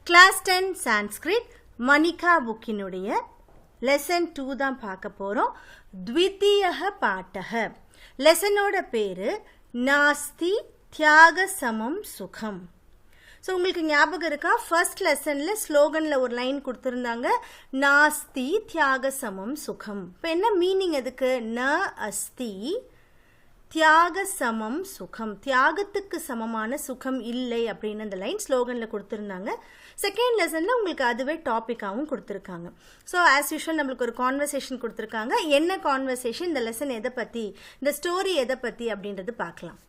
Class 10 Sanskrit Manika புக்கினுடைய lesson 2 தான் பார்க்க போகிறோம். த்விதீயः பாட்டः. லெசனோட பேர் நாஸ்தி தியாக சமம் சுகம். ஸோ உங்களுக்கு ஞாபகம் இருக்கா, ஃபர்ஸ்ட் லெசனில் ஸ்லோகனில் ஒரு லைன் கொடுத்துருந்தாங்க, நாஸ்தி தியாக சமம் சுகம். இப்போ என்ன மீனிங் அதுக்கு? ந அஸ்தி தியாக சமம் சுகம், தியாகத்துக்கு சமமான சுகம் இல்லை அப்படின்னு அந்த லைன் ஸ்லோகனில் கொடுத்துருந்தாங்க. செகண்ட் லெசனில் உங்களுக்கு அதுவே டாப்பிக்காகவும் கொடுத்துருக்காங்க. ஸோ ஆஸ் யூஷுவல் நம்மளுக்கு ஒரு கான்வர்சேஷன் கொடுத்துருக்காங்க. என்ன கான்வர்சேஷன், இந்த லெசன் எதை பற்றி, இந்த ஸ்டோரி எதை பற்றி அப்படின்றது பார்க்கலாம்.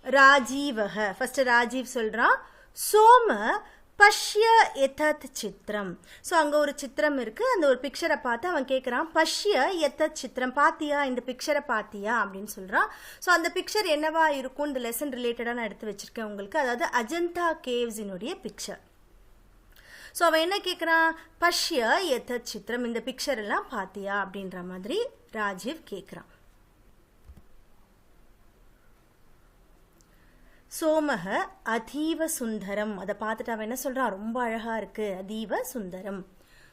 ராஜீவக, ஃபர்ஸ்ட் ராஜீவ் சொல்கிறான், சோம பஷ்ய எதத் சித்திரம். ஸோ அங்கே ஒரு சித்திரம் இருக்குது, அந்த ஒரு பிக்சரை பார்த்து அவன் கேட்குறான், பஷ்ய எதத் சித்திரம், பாத்தியா, இந்த பிக்சரை பாத்தியா அப்படின்னு சொல்கிறான். ஸோ அந்த பிக்சர் என்னவா இருக்கும், இந்த லெசன் ரிலேட்டடாக நான் எடுத்து வச்சுருக்கேன் உங்களுக்கு, அதாவது அஜந்தா கேவ்ஸினுடைய பிக்சர். ஸோ அவன் என்ன கேட்குறான், பஷ்ய எதத் சித்திரம், இந்த பிக்சர் எல்லாம் பாத்தியா அப்படின்ற மாதிரி ராஜீவ் கேட்குறான். சோமக அதீவ சுந்தரம், அதை பார்த்துட்டு அவன் என்ன சொல்கிறான், ரொம்ப அழகாக இருக்குது, அதீவ சுந்தரம்.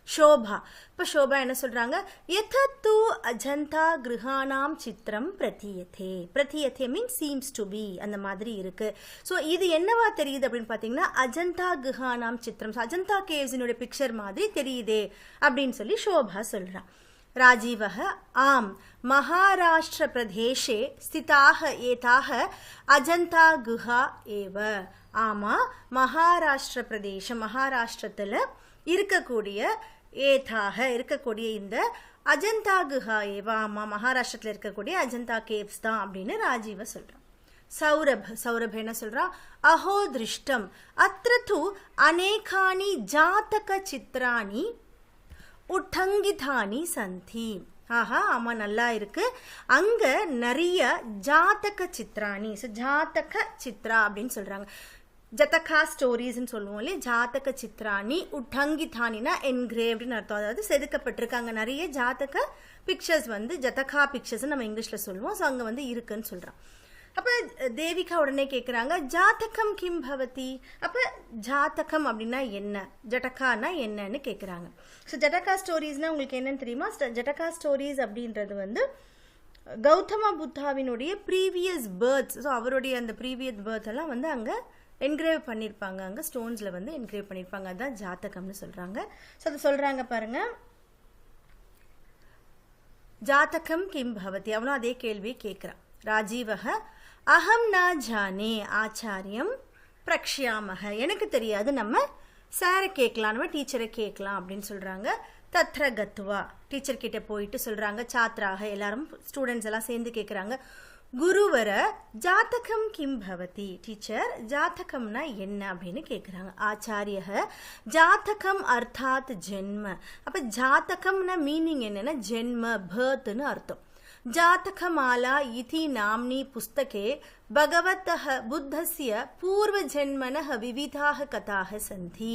ஷோபா, இப்போ ஷோபா என்ன சொல்கிறாங்க, யதத்து அஜந்தா கிருஹானாம் சித்திரம் பிரதீயதே. பிரதீயதே மீன் சீம்ஸ் டு பி, அந்த மாதிரி இருக்குது. ஸோ இது என்னவா தெரியுது அப்படின்னு பார்த்தீங்கன்னா, அஜந்தா கிருஹானாம் சித்திரம், அஜந்தா கேவ்ஸினுடைய பிக்சர் மாதிரி தெரியுதே அப்படின்னு சொல்லி ஷோபா சொல்கிறான். ராஜீவக, ஆம், மகாராஷ்டிர பிரதேசே ஸ்திதாக ஏதாக அஜந்தா குஹா ஏவ. ஆமாம், மகாராஷ்டிர பிரதேசம், மகாராஷ்டிரத்தில் இருக்கக்கூடிய ஏதாக இருக்கக்கூடிய இந்த அஜந்தா குஹா ஏவ. ஆமாம், மகாராஷ்டிரத்தில் இருக்கக்கூடிய அஜந்தா கேவ்ஸ் தான் அப்படின்னு ராஜீவ சொல்கிறான். சௌரப், சௌரப் என்ன சொல்கிறா, அஹோ திருஷ்டம் அத்ர து அநேகானி ஜாதக சித்ராணி உட்டங்கிதானி சந்தி. ஆஹா, ஆமாம், நல்லா இருக்கு, அங்கே நிறைய ஜாதக சித்ராணி. ஸோ ஜாதக சித்ரா அப்படின்னு சொல்கிறாங்க, ஜதகா ஸ்டோரிஸ்ன்னு சொல்லுவோம் இல்லையா, ஜாதக சித்ராணி உட்டங்கிதானினா என்கிரேவ்டுன்னு அர்த்தம், அதாவது செதுக்கப்பட்டிருக்காங்க நிறைய ஜாதக பிக்சர்ஸ், வந்து ஜதகா பிக்சர்ஸ் நம்ம இங்கிலீஷில் சொல்லுவோம். ஸோ அங்கே வந்து இருக்குன்னு சொல்கிறான். அப்போ தேவிகா உடனே கேட்குறாங்க, ஜாதகம் கிம் பவதி, அப்போ ஜாதகம் அப்படின்னா என்ன, ஜடகானா என்னன்னு கேட்குறாங்க. ஸோ ஜடகா ஸ்டோரிஸ்னால் உங்களுக்கு என்னன்னு தெரியுமா, ஜடகா ஸ்டோரிஸ் அப்படின்றது வந்து கௌதம புத்தாவினுடைய ப்ரீவியஸ் பேர்த்ஸ். ஸோ அவருடைய அந்த ப்ரீவியஸ் பேர்த் எல்லாம் வந்து அங்கே என்கிரேவ் பண்ணியிருப்பாங்க, அங்கே ஸ்டோன்ஸில் வந்து என்கிரேவ் பண்ணியிருப்பாங்க, அதுதான் ஜாதகம்னு சொல்கிறாங்க. ஸோ அதை சொல்கிறாங்க பாருங்கள், ஜாதகம் கிம் பவதி, அவனும் அதே கேள்வியை கேட்குறான். ராஜீவக, அகம் ந ஜானே ஆச்சாரியம் பிரக்ஷியாமக, எனக்கு தெரியாது, நம்ம சாரை கேட்கலாம், நம்ம டீச்சரை கேட்கலாம் அப்படின்னு சொல்கிறாங்க. தத்ர கத்வா, டீச்சர் கிட்ட போயிட்டு சொல்கிறாங்க, சாத்ராக எல்லாரும் ஸ்டூடெண்ட்ஸ் எல்லாம் சேர்ந்து கேட்குறாங்க, குருவர ஜாதகம் கிம் பவதி, டீச்சர் ஜாதகம்னா என்ன அப்படின்னு கேட்குறாங்க. ஆச்சாரியக, ஜாதகம் அர்த்தாத் ஜென்ம. அப்போ ஜாதகம்னா மீனிங் என்னன்னா ஜென்ம, பர்த்னு அர்த்தம். ஜாதகமாலா இதி நாம்னி புஸ்தகே பகவத்தः புத்தஸ்ய பூர்வஜென்மனः விவிதாக கதாக சந்தி.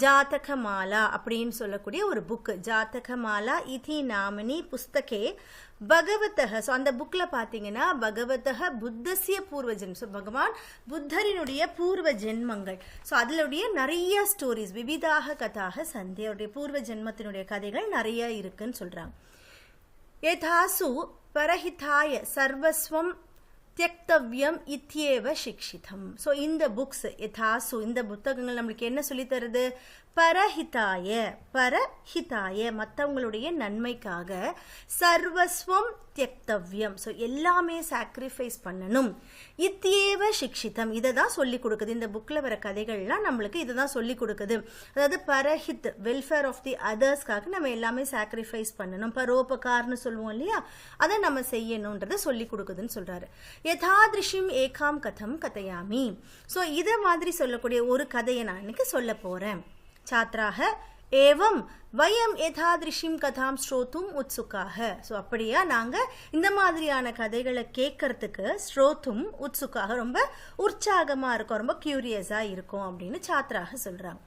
ஜாதகமாலா அப்படின்னு சொல்லக்கூடிய ஒரு புக்கு, ஜாதகமாலா இதி நாமினி புஸ்தகே பகவத்தः. ஸோ அந்த புக்கில் பார்த்தீங்கன்னா பகவத்தः புத்தஸ்ய பூர்வஜென்மம், ஸோ பகவான் புத்தரினுடைய பூர்வ ஜென்மங்கள். ஸோ அதிலுடைய நிறைய ஸ்டோரிஸ், விவிதாக கதாக சந்தி, அவருடைய பூர்வ ஜென்மத்தினுடைய கதைகள் நிறைய இருக்குன்னு சொல்கிறாங்க. யதாசு பரஹிதாய சர்வஸ்வம் தியக்தவ்யம் இத்யேவ சிக்ஷிதம். ஸோ இந்த புக்ஸ், யதாசு இந்த புத்தகங்கள் நம்மளுக்கு என்ன சொல்லி தருது, பரஹிதாய, பரஹிதாய மற்றவங்களுடைய நன்மைக்காக, சர்வஸ்வம் தியக்தவ்யம், ஸோ எல்லாமே சாக்ரிஃபைஸ் பண்ணணும், இத்யேவ சிக்ஷிதம், இதை தான் சொல்லி கொடுக்குது. இந்த புக்கில் வர கதைகள்லாம் நம்மளுக்கு இதை தான் சொல்லி கொடுக்குது. அதாவது பரஹித், வெல்ஃபேர் ஆஃப் தி அதர்ஸ்க்காக நம்ம எல்லாமே சாக்ரிஃபைஸ் பண்ணணும், பரோபகார்னு சொல்லுவோம் இல்லையா, அதை நம்ம செய்யணுன்றதை சொல்லி கொடுக்குதுன்னு சொல்கிறாரு. யதாதிருஷிம் ஏகாம் கதம் கதையாமி. ஸோ இதை மாதிரி சொல்லக்கூடிய ஒரு கதையை நான் இன்னைக்கு சொல்ல போகிறேன். சாத்ராக, ஏவம் வயம் யதாதிருஷிம் கதாம் ஸ்ரோத்தும் உத்சுக்காக. ஸோ அப்படியா, நாங்கள் இந்த மாதிரியான கதைகளை கேட்கறதுக்கு ஸ்ரோத்தும் உத்சுக்காக, ரொம்ப உற்சாகமாக இருக்கும், ரொம்ப கியூரியஸாக இருக்கும் அப்படின்னு சாத்ராக சொல்கிறாங்க.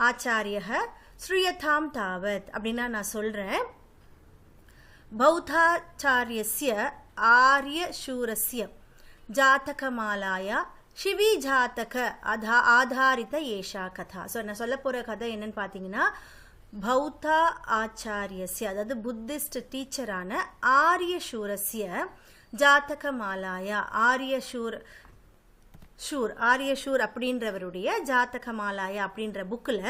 ஆச்சாரியக ஸ்ரீயதாம் தாவத் அப்படின்னா நான் சொல்கிறேன், பௌத்தாச்சாரியஸ்ய ஆரிய சூரஸ்ய ஜாதகமாலாயா சிவி ஜாத்தக ஆதாரித ஏஷா கதா. ஸோ நான் சொல்ல போகிற கதை என்னன்னு பார்த்தீங்கன்னா, பௌத்தா ஆச்சாரியஸ்ய, அதாவது புத்திஸ்ட் டீச்சரான ஆரியசூரஸ்ய ஜாத்தக மாலாயா, ஆரியசூர் அப்படின்றவருடைய ஜாத்தக மாலாயா அப்படின்ற புக்கில்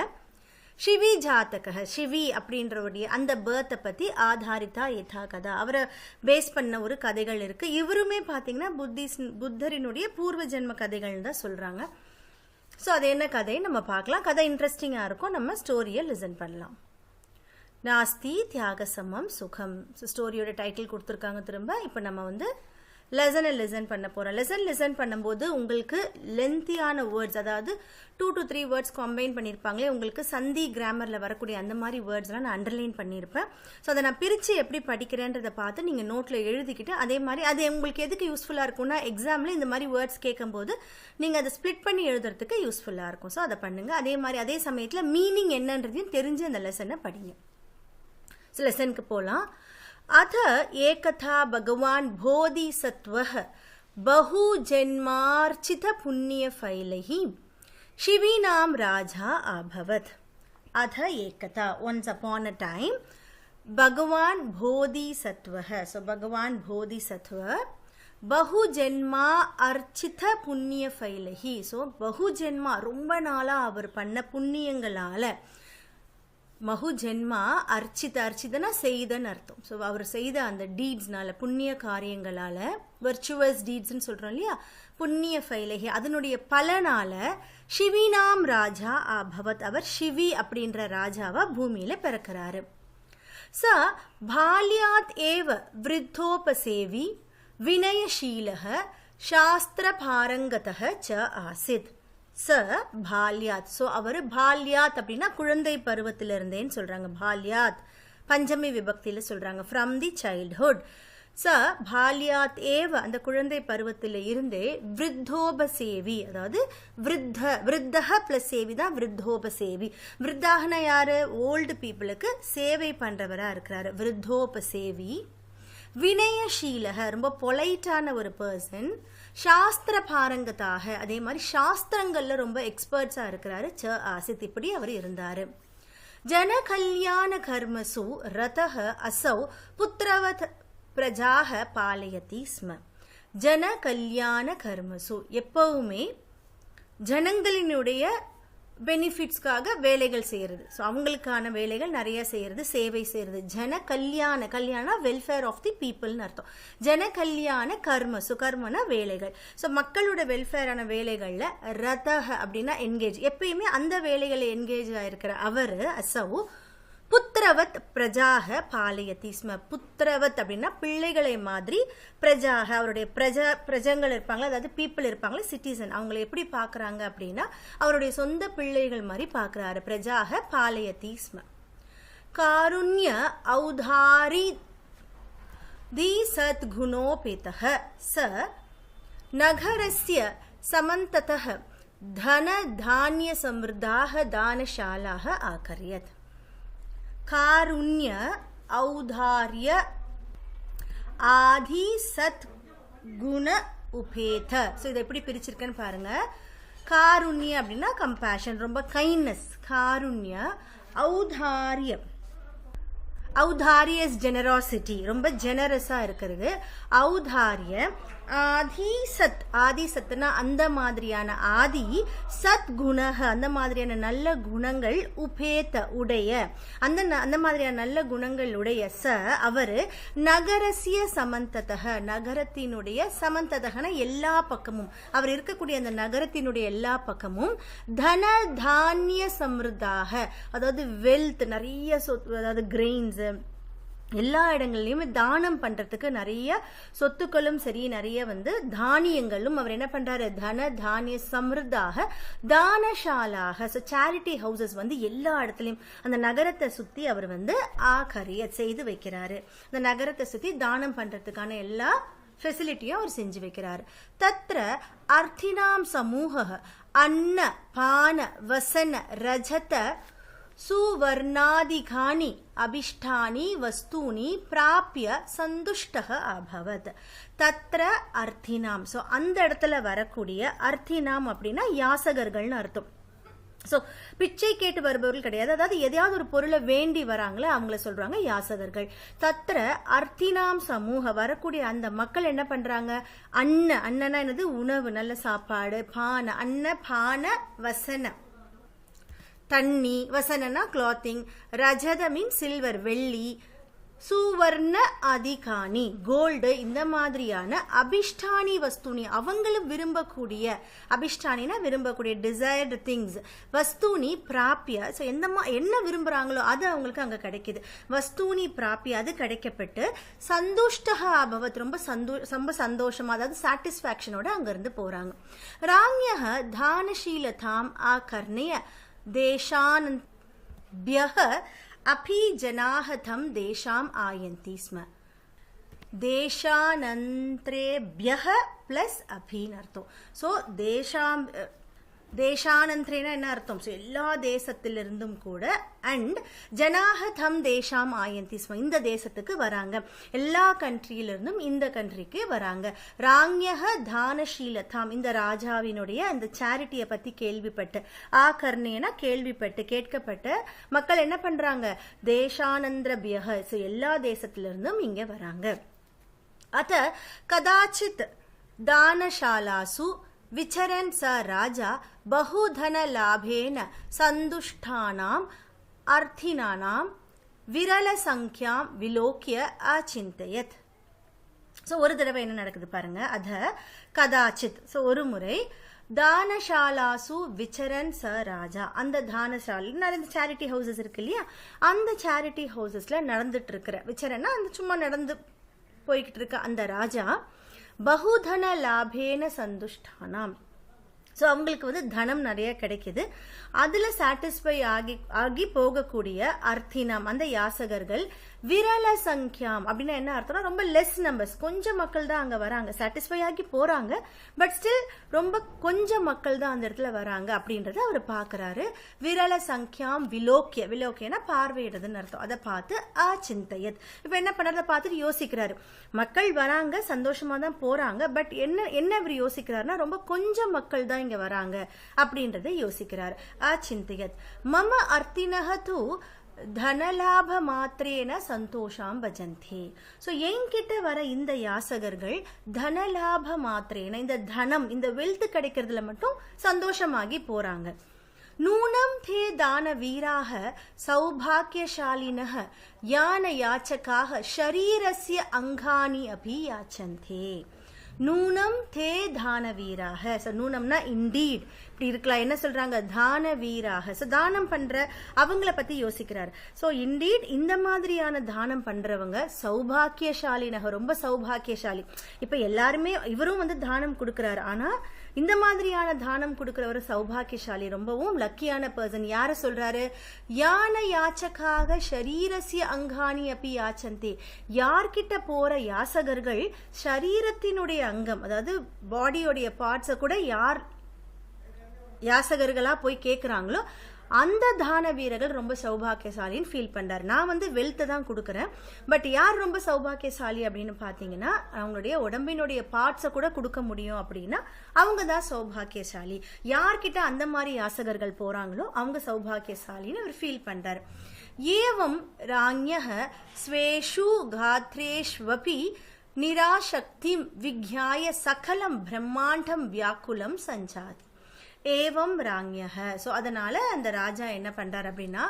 சிவி ஜாத்தக, சிவி அப்படின்றவருடைய அந்த பேர்த்தை பற்றி ஆதாரித்தா ஏதா கதா, அவரை பேஸ் பண்ண ஒரு கதைகள் இருக்குது. இவருமே பார்த்தீங்கன்னா புத்தரினுடைய பூர்வ ஜென்ம கதைகள்னு தான் சொல்கிறாங்க. ஸோ அது என்ன கதைன்னு நம்ம பார்க்கலாம். கதை இன்ட்ரெஸ்டிங்காக இருக்கும், நம்ம ஸ்டோரியை லிசன் பண்ணலாம். நாஸ்தி தியாக சமம் சுகம். ஸோ ஸ்டோரியோட டைட்டில் கொடுத்துருக்காங்க. திரும்ப இப்போ நம்ம வந்து லெசனை லிசன் பண்ண போகிறோம். லிசன் பண்ணும்போது உங்களுக்கு லென்த்தியான வேர்ட்ஸ், அதாவது 2 to 3 வேர்ட்ஸ் கம்பைன் பண்ணியிருப்பாங்களே, உங்களுக்கு சந்தி கிராமரில் வரக்கூடிய அந்த மாதிரி வேர்ட்ஸ்லாம் நான் அண்டர்லைன் பண்ணியிருப்பேன். ஸோ அதை நான் பிரித்து எப்படி படிக்கிறேன்றதை பார்த்து நீங்கள் நோட்டில் எழுதிக்கிட்டு, அதே மாதிரி அது உங்களுக்கு எதுக்கு யூஸ்ஃபுல்லாக இருக்கும்னா, எக்ஸாமில் இந்த மாதிரி வேர்ட்ஸ் கேட்கும்போது நீங்கள் அதை ஸ்ப்ளிட் பண்ணி எழுதுறதுக்கு யூஸ்ஃபுல்லாக இருக்கும். ஸோ அதை பண்ணுங்கள். அதே மாதிரி அதே சமயத்தில் மீனிங் என்னன்றதையும் தெரிஞ்சு அந்த லெசனை படிங்க. ஸோ லெசனுக்கு போகலாம். अथ एकथा भगवान् बोधिसत्वः बहुजन्मार्चितपुण्यफलैः शिवीनां राजा अभवत्. अथ एकथा, once upon a time, भगवान् बोधिसत्वः, so भगवान् बोधिसत्व बहुजन्मा अर्चित पुण्यफलैः, so बहुजन्मा ரொம்ப நாளா அவர் பண்ண புண்ணியங்களால, மகுஜென்மா அர்ச்சிதனா செய்தன்னு அர்த்தம். ஸோ அவர் செய்த அந்த டீட்ஸ்னால, புண்ணிய காரியங்களால், வர்ச்சுவஸ் டீட்ஸ்ன்னு சொல்கிறோம் இல்லையா, புண்ணிய ஃபைலகி, அதனுடைய பலனால சிவினாம் ராஜா அபவத், அவர் சிவி அப்படின்ற ராஜாவா பூமியில் பிறக்கிறாரு. ச பால்யாத் ஏவ விருத்தோபசேவி வினயசீலக சாஸ்திர பாரங்கதக ச ஆசித். ச பால்யாத், ஸோ அவர் பால்யாத் அப்படின்னா குழந்தை பருவத்திலிருந்தேன்னு சொல்கிறாங்க. பால்யாத் பஞ்சமி விபக்தியில் சொல்கிறாங்க, ஃப்ரம் தி சைல்ட்ஹுட். ச பால்யாத் ஏவ, அந்த குழந்தை பருவத்தில் இருந்தே, விருத்தோபசேவி, அதாவது விருத்தக ப்ளஸ் சேவி தான் விருத்தோபசேவி. விருத்தாகனா யார்? ஓல்டு பீப்புளுக்கு சேவை பண்ணுறவராக இருக்கிறாரு, விருத்தோபசேவி. வினயசீலக, ரொம்ப பொலைட்டான ஒரு பர்சன். சாஸ்திர பாரங்கதாக, அதே மாதிரி சாஸ்திரங்கள்ல ரொம்ப எக்ஸ்பர்ட்ஸாக இருக்கிறாரு. ச ஆசித், இப்படி அவர் இருந்தார். ஜன கல்யாண கர்மசு ரதஹ அசௌ புத்திரவத் பிரஜாக பாலயதி ஸ்ம. ஜன கல்யாண கர்மசு, எப்பவுமே ஜனங்களினுடைய பெனிஃபிட்ஸ்க்காக வேலைகள் செய்கிறது. ஸோ அவங்களுக்கான வேலைகள் நிறைய செய்கிறது, சேவை செய்கிறது. ஜன கல்யாண வெல்ஃபேர் ஆஃப் தி பீப்புள்னு அர்த்தம். ஜன கல்யாண கர்மசு, கர்மனா வேலைகள். ஸோ மக்களோட வெல்ஃபேரான வேலைகளில் ரதஹ அப்படின்னா என்கேஜ், எப்பயுமே அந்த வேலைகளில் என்கேஜ் ஆகிருக்கிற அவர் அசவு புத்திரவத் பிரஜாக பாலயதி ஸ்ம. புத்திரவத் அப்படின்னா பிள்ளைகளை மாதிரி, பிரஜாக அவருடைய பிரஜங்கள் இருப்பாங்களா, அதாவது பீப்புள் இருப்பாங்களா, சிட்டிசன், அவங்களை எப்படி பார்க்குறாங்க அப்படின்னா அவருடைய சொந்த பிள்ளைகள் மாதிரி பார்க்குறாரு. பிரஜாக பாலயதி ஸ்ம. காருண்ய ஔதாரி தி சத்குணோபேதः ச நகரஸ்ய சமந்ததः தன தானிய சம்ருதாக தானசாலாக ஆகரியத். காருண்ய ஔதாரிய ஆதி சத் குண உபேத. ஸோ இதை எப்படி பிரிச்சிருக்கேன்னு பாருங்க. காருண்ய அப்படின்னா கம்பேஷன், ரொம்ப கைண்ட்னஸ். காருண்ய, ஔதாரியம், ஔதாரிய இஸ் ஜெனராசிட்டி, ரொம்ப ஜெனரஸாக இருக்கிறது. ஔதாரிய, ஆதி சத், ஆதி சத்னா அந்த மாதிரியான, ஆதி சத் குணக அந்த மாதிரியான நல்ல குணங்கள், உபேத உடைய, அந்த மாதிரியான நல்ல குணங்கள் உடைய. ச அவர் நகரசிய சமந்ததக, நகரத்தினுடைய சமந்ததகன எல்லா பக்கமும், அவர் இருக்கக்கூடிய அந்த நகரத்தினுடைய எல்லா பக்கமும், தன தானிய சம்ருதாக, அதாவது வெல்த், நிறைய சொத்து, அதாவது கிரெயின்ஸ், எல்லா இடங்கள்லையுமே தானம் பண்ணுறதுக்கு நிறைய சொத்துக்களும் சரி, நிறைய வந்து தானியங்களும் அவர் என்ன பண்ணுறாரு, தன தானிய சம்ருதாக தானசாலாக. ஸோ சேரிட்டி ஹவுசஸ் வந்து எல்லா இடத்துலையும் அந்த நகரத்தை சுற்றி அவர் வந்து ஆகரிய செய்து வைக்கிறாரு. அந்த நகரத்தை சுற்றி தானம் பண்ணுறதுக்கான எல்லா ஃபெசிலிட்டியும் அவர் செஞ்சு வைக்கிறார். தத்ர அர்த்தினாம் சமூக அன்ன பான வசன ரஜத சுவர்ணாதிகானி அபிஷ்டானி வஸ்தூனி பிராப்ய சந்துஷ்டக அபவத் தத்ர அர்த்தினாம். ஸோ அந்த இடத்துல வரக்கூடிய அர்த்தினாம் அப்படின்னா யாசகர்கள்னு அர்த்தம். ஸோ பிச்சை கேட்டு வருபவர்கள் கிடையாது, அதாவது எதையாவது ஒரு பொருளை வேண்டி வராங்களே அவங்கள சொல்றாங்க யாசகர்கள். தத்ர அர்த்தினாம் சமூக வரக்கூடிய அந்த மக்கள் என்ன பண்றாங்க, அன்னனா என்னது உணவு, நல்ல சாப்பாடு, பான அன்ன பான வசன தண்ணி, வசனனா கிளாத்திங், ரஜத மீன் சில்வர் வெள்ளி, சுவர்ண அதிகானி கோல்டு, இந்த மாதிரியான அபிஷ்டானி வஸ்தூனி அவங்களும் விரும்பக்கூடிய, அபிஷ்டானினா விரும்பக்கூடிய டிசைர்டு திங்ஸ், வஸ்தூனி பிராப்பிய ஸோ என்ன விரும்புறாங்களோ அது அவங்களுக்கு அங்கே கிடைக்குது. வஸ்தூனி பிராப்பிய அது கிடைக்கப்பட்டு சந்துஷ்டக அபவத் ரொம்ப சந்தோஷமா, அதாவது சாட்டிஸ்ஃபேக்ஷனோட அங்கிருந்து போறாங்க. ராம்யக தானசீலதாம் ஆகர்ணிய தேசானந்த்யஹ அபி ஜனாஹ தம் தேஷாம் ஆயந்தி ஸ்ம. தேசானந்திரேபியஹ பிளஸ் அபின்னு அர்த்தம். ஸோ தேசானந்திரேனா என்ன அர்த்தம், ஸோ எல்லா தேசத்திலிருந்தும் கூட, அண்ட் ஜனாஹ தம் தேஷாம் ஆயந்தி ஸ்ம இந்த தேசத்துக்கு வராங்க, எல்லா கண்ட்ரியிலிருந்தும் இந்த கண்ட்ரிக்கு வராங்க. ராங்யக தானசீலதாம் இந்த ராஜாவினுடைய அந்த சேரிட்டியை பத்தி கேள்விப்பட்டு, ஆகர்ணேனா கேள்விப்பட்டு கேட்கப்பட்ட மக்கள் என்ன பண்றாங்க, தேசானந்திரபியக ஸோ எல்லா தேசத்திலிருந்தும் இங்க வராங்க. அத கதாச்சித் தானசாலாசு விச்சரன் ச ராஜா பகுதன லாபேன சந்துஷ்டானாம் அர்த்தினானாம் விரல சங்கியாம் விலோக்கிய அச்சிந்தயத். ஸோ ஒரு தடவை என்ன நடக்குது பாருங்க, அத கதாச்சித் ஸோ ஒரு முறை, தானசாலாசு விச்சரன் ச ராஜா அந்த தானசாலை நிறைய சேரிட்டி ஹவுசஸ் இருக்கு இல்லையா, அந்த சேரிட்டி ஹவுசஸ்ல நடந்துட்டு இருக்கிற விச்சரன்னா அந்த சும்மா நடந்து போய்கிட்டு இருக்க அந்த ராஜா பகுதன லாபேன சந்துஷ்டானாம் ஸோ அவங்களுக்கு வந்து தனம் நிறைய கிடைக்குது, அதுல சாட்டிஸ்ஃபை ஆகி போகக்கூடிய அர்த்தினாம் அந்த யாசகர்கள், விரல சங்கியாம் அப்படின்னா என்ன அர்த்தம்னா ரொம்ப லெஸ் நம்பர்ஸ், கொஞ்சம் மக்கள் தான் அங்க வராங்க, சாட்டிஸ்ஃபை ஆகி போறாங்க, பட் ஸ்டில் ரொம்ப கொஞ்சம் மக்கள் தான் அந்த இடத்துல வராங்க அப்படின்றத அவர் பாக்குறாரு. விரல சங்கியாம் விலோக்கியனா பார்வையிடுறதுன்னு அர்த்தம். அதை பார்த்து அச்சிந்தயத் இப்ப என்ன பண்றத பார்த்துட்டு யோசிக்கிறாரு, மக்கள் வராங்க சந்தோஷமா தான் போறாங்க, பட் என்ன இவர் யோசிக்கிறாருன்னா ரொம்ப கொஞ்சம் மக்கள் தான் இங்க வராங்க அப்படின்றத யோசிக்கிறார். அச்சிந்தயத் மம அர்த்தினஹ தூ தனலாப மாத்திரேன சந்தோஷாம் பஜந்தி. ஸோ என்கிட்ட வர இந்த யாசகர்கள் தனலாப மாத்திரேன இந்த தனம் இந்த வெல்த் கிடைக்கிறதுல மட்டும் சந்தோஷமாகி போறாங்க. நூனம் தே தான வீராக சௌபாகியசாலினஹ யான யாச்சகாக ஷரீரஸ்ய அங்கானி அபி யாச்சந்தே. நூனம் தே தான வீராக, ஸோ நூனம்னா இண்டீட் இப்படி இருக்கலாம், என்ன சொல்றாங்க தான வீராக, ஸோ தானம் பண்ற அவங்கள பத்தி யோசிக்கிறார். ஸோ இண்டீட் இந்த மாதிரியான தானம் பண்றவங்க சௌபாகியசாலினக ரொம்ப சௌபாகியசாலி. இப்ப எல்லாருமே இவரும் வந்து தானம் கொடுக்கிறாரு, ஆனா இந்த மாதிரியான தானம் கொடுக்கிறவர் சௌபாகியசாலி, ரொம்பவும் லக்கியான பர்சன். யார சொல்றாரு, யான யாச்சகாக ஷரீரஸ்ய அங்கானி அப்பி யாச்சந்தே, யார்கிட்ட போற யாசகர்கள் ஷரீரத்தினுடைய அங்கம் அதாவது பாடியோடைய பார்ட்ஸை கூட யார் யாசகர்களா போய் கேட்கிறாங்களோ அந்த தான வீரர்கள் ரொம்ப சௌபாகியசாலின்னு ஃபீல் பண்றாரு. நான் வந்து வெல்த் தான் கொடுக்குறேன், பட் யார் ரொம்ப சௌபாகியசாலி அப்படின்னு பாத்தீங்கன்னா அவங்களுடைய உடம்பினுடைய பார்ட்ஸை கூட கொடுக்க முடியும் அப்படின்னா அவங்க தான் சௌபாகியசாலி. யார்கிட்ட அந்த மாதிரி யாசகர்கள் போறாங்களோ அவங்க சௌபாகியசாலின்னு அவர் ஃபீல் பண்றாரு. ஏவம் ராண்யஹ ஸ்வேஷு காத்ரேஷ்வபி நிராசக்திம் விக்யாய சகலம் பிரம்மாண்டம் வியாக்குலம் சஞ்சாதி. ஏவம் ராண்யஹ ஸோ அதனால அந்த ராஜா என்ன பண்றார் அப்படின்னா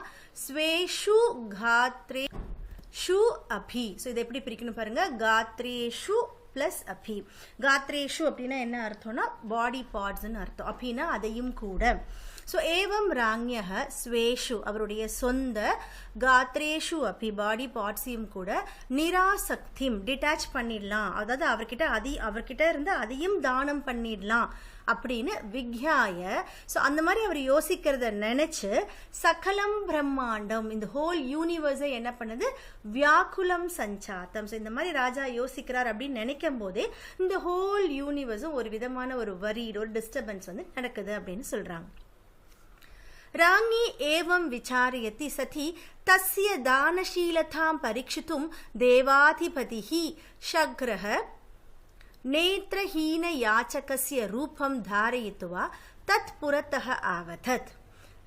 ஸ்வேஷு காத்ரேஷு அபி, ஸோ இதை எப்படி பிரிக்கணும் பாருங்க, காத்ரேஷு பிளஸ் அபி. காத்ரேஷு அப்படின்னா என்ன அர்த்தம்னா பாடி பார்ட்ஸ்ன்னு அர்த்தம், அபின்னா அதையும் கூட. ஸோ ஏவம் ராண்யஹ ஸ்வேஷு அவருடைய சொந்த, காத்ரேஷு அப்பி பாடி பார்ட்ஸையும் கூட, நிராசக்திம் டிட்டாச் பண்ணிடலாம், அதாவது அவர்கிட்ட இருந்து அதையும் தானம் பண்ணிடலாம் அப்படின்னு விக்யாய ஸோ அந்த மாதிரி அவர் யோசிக்கிறத நினைச்சு சகலம் பிரம்மாண்டம் இந்த ஹோல் யூனிவர்ஸை என்ன பண்ணுது வியாக்குலம் சஞ்சாத்தம். ஸோ இந்த மாதிரி ராஜா யோசிக்கிறார் அப்படின்னு நினைக்கும் போதே இந்த ஹோல் யூனிவர்ஸும் ஒரு விதமான ஒரு வரி ஒரு டிஸ்டர்பன்ஸ் வந்து நடக்குது அப்படின்னு சொல்றாங்க. ராஞி ஏவம் விசாரயதி சதி தஸ்ய தானசீலதாம் பரீட்சித்தும் தேவாதிபதிஹி ஷக்ரஹ நேத்ரஹீன யாச்சகஸ்ய ரூபம் தாரயித்வா தத் புரத்தஹ ஆவதத்.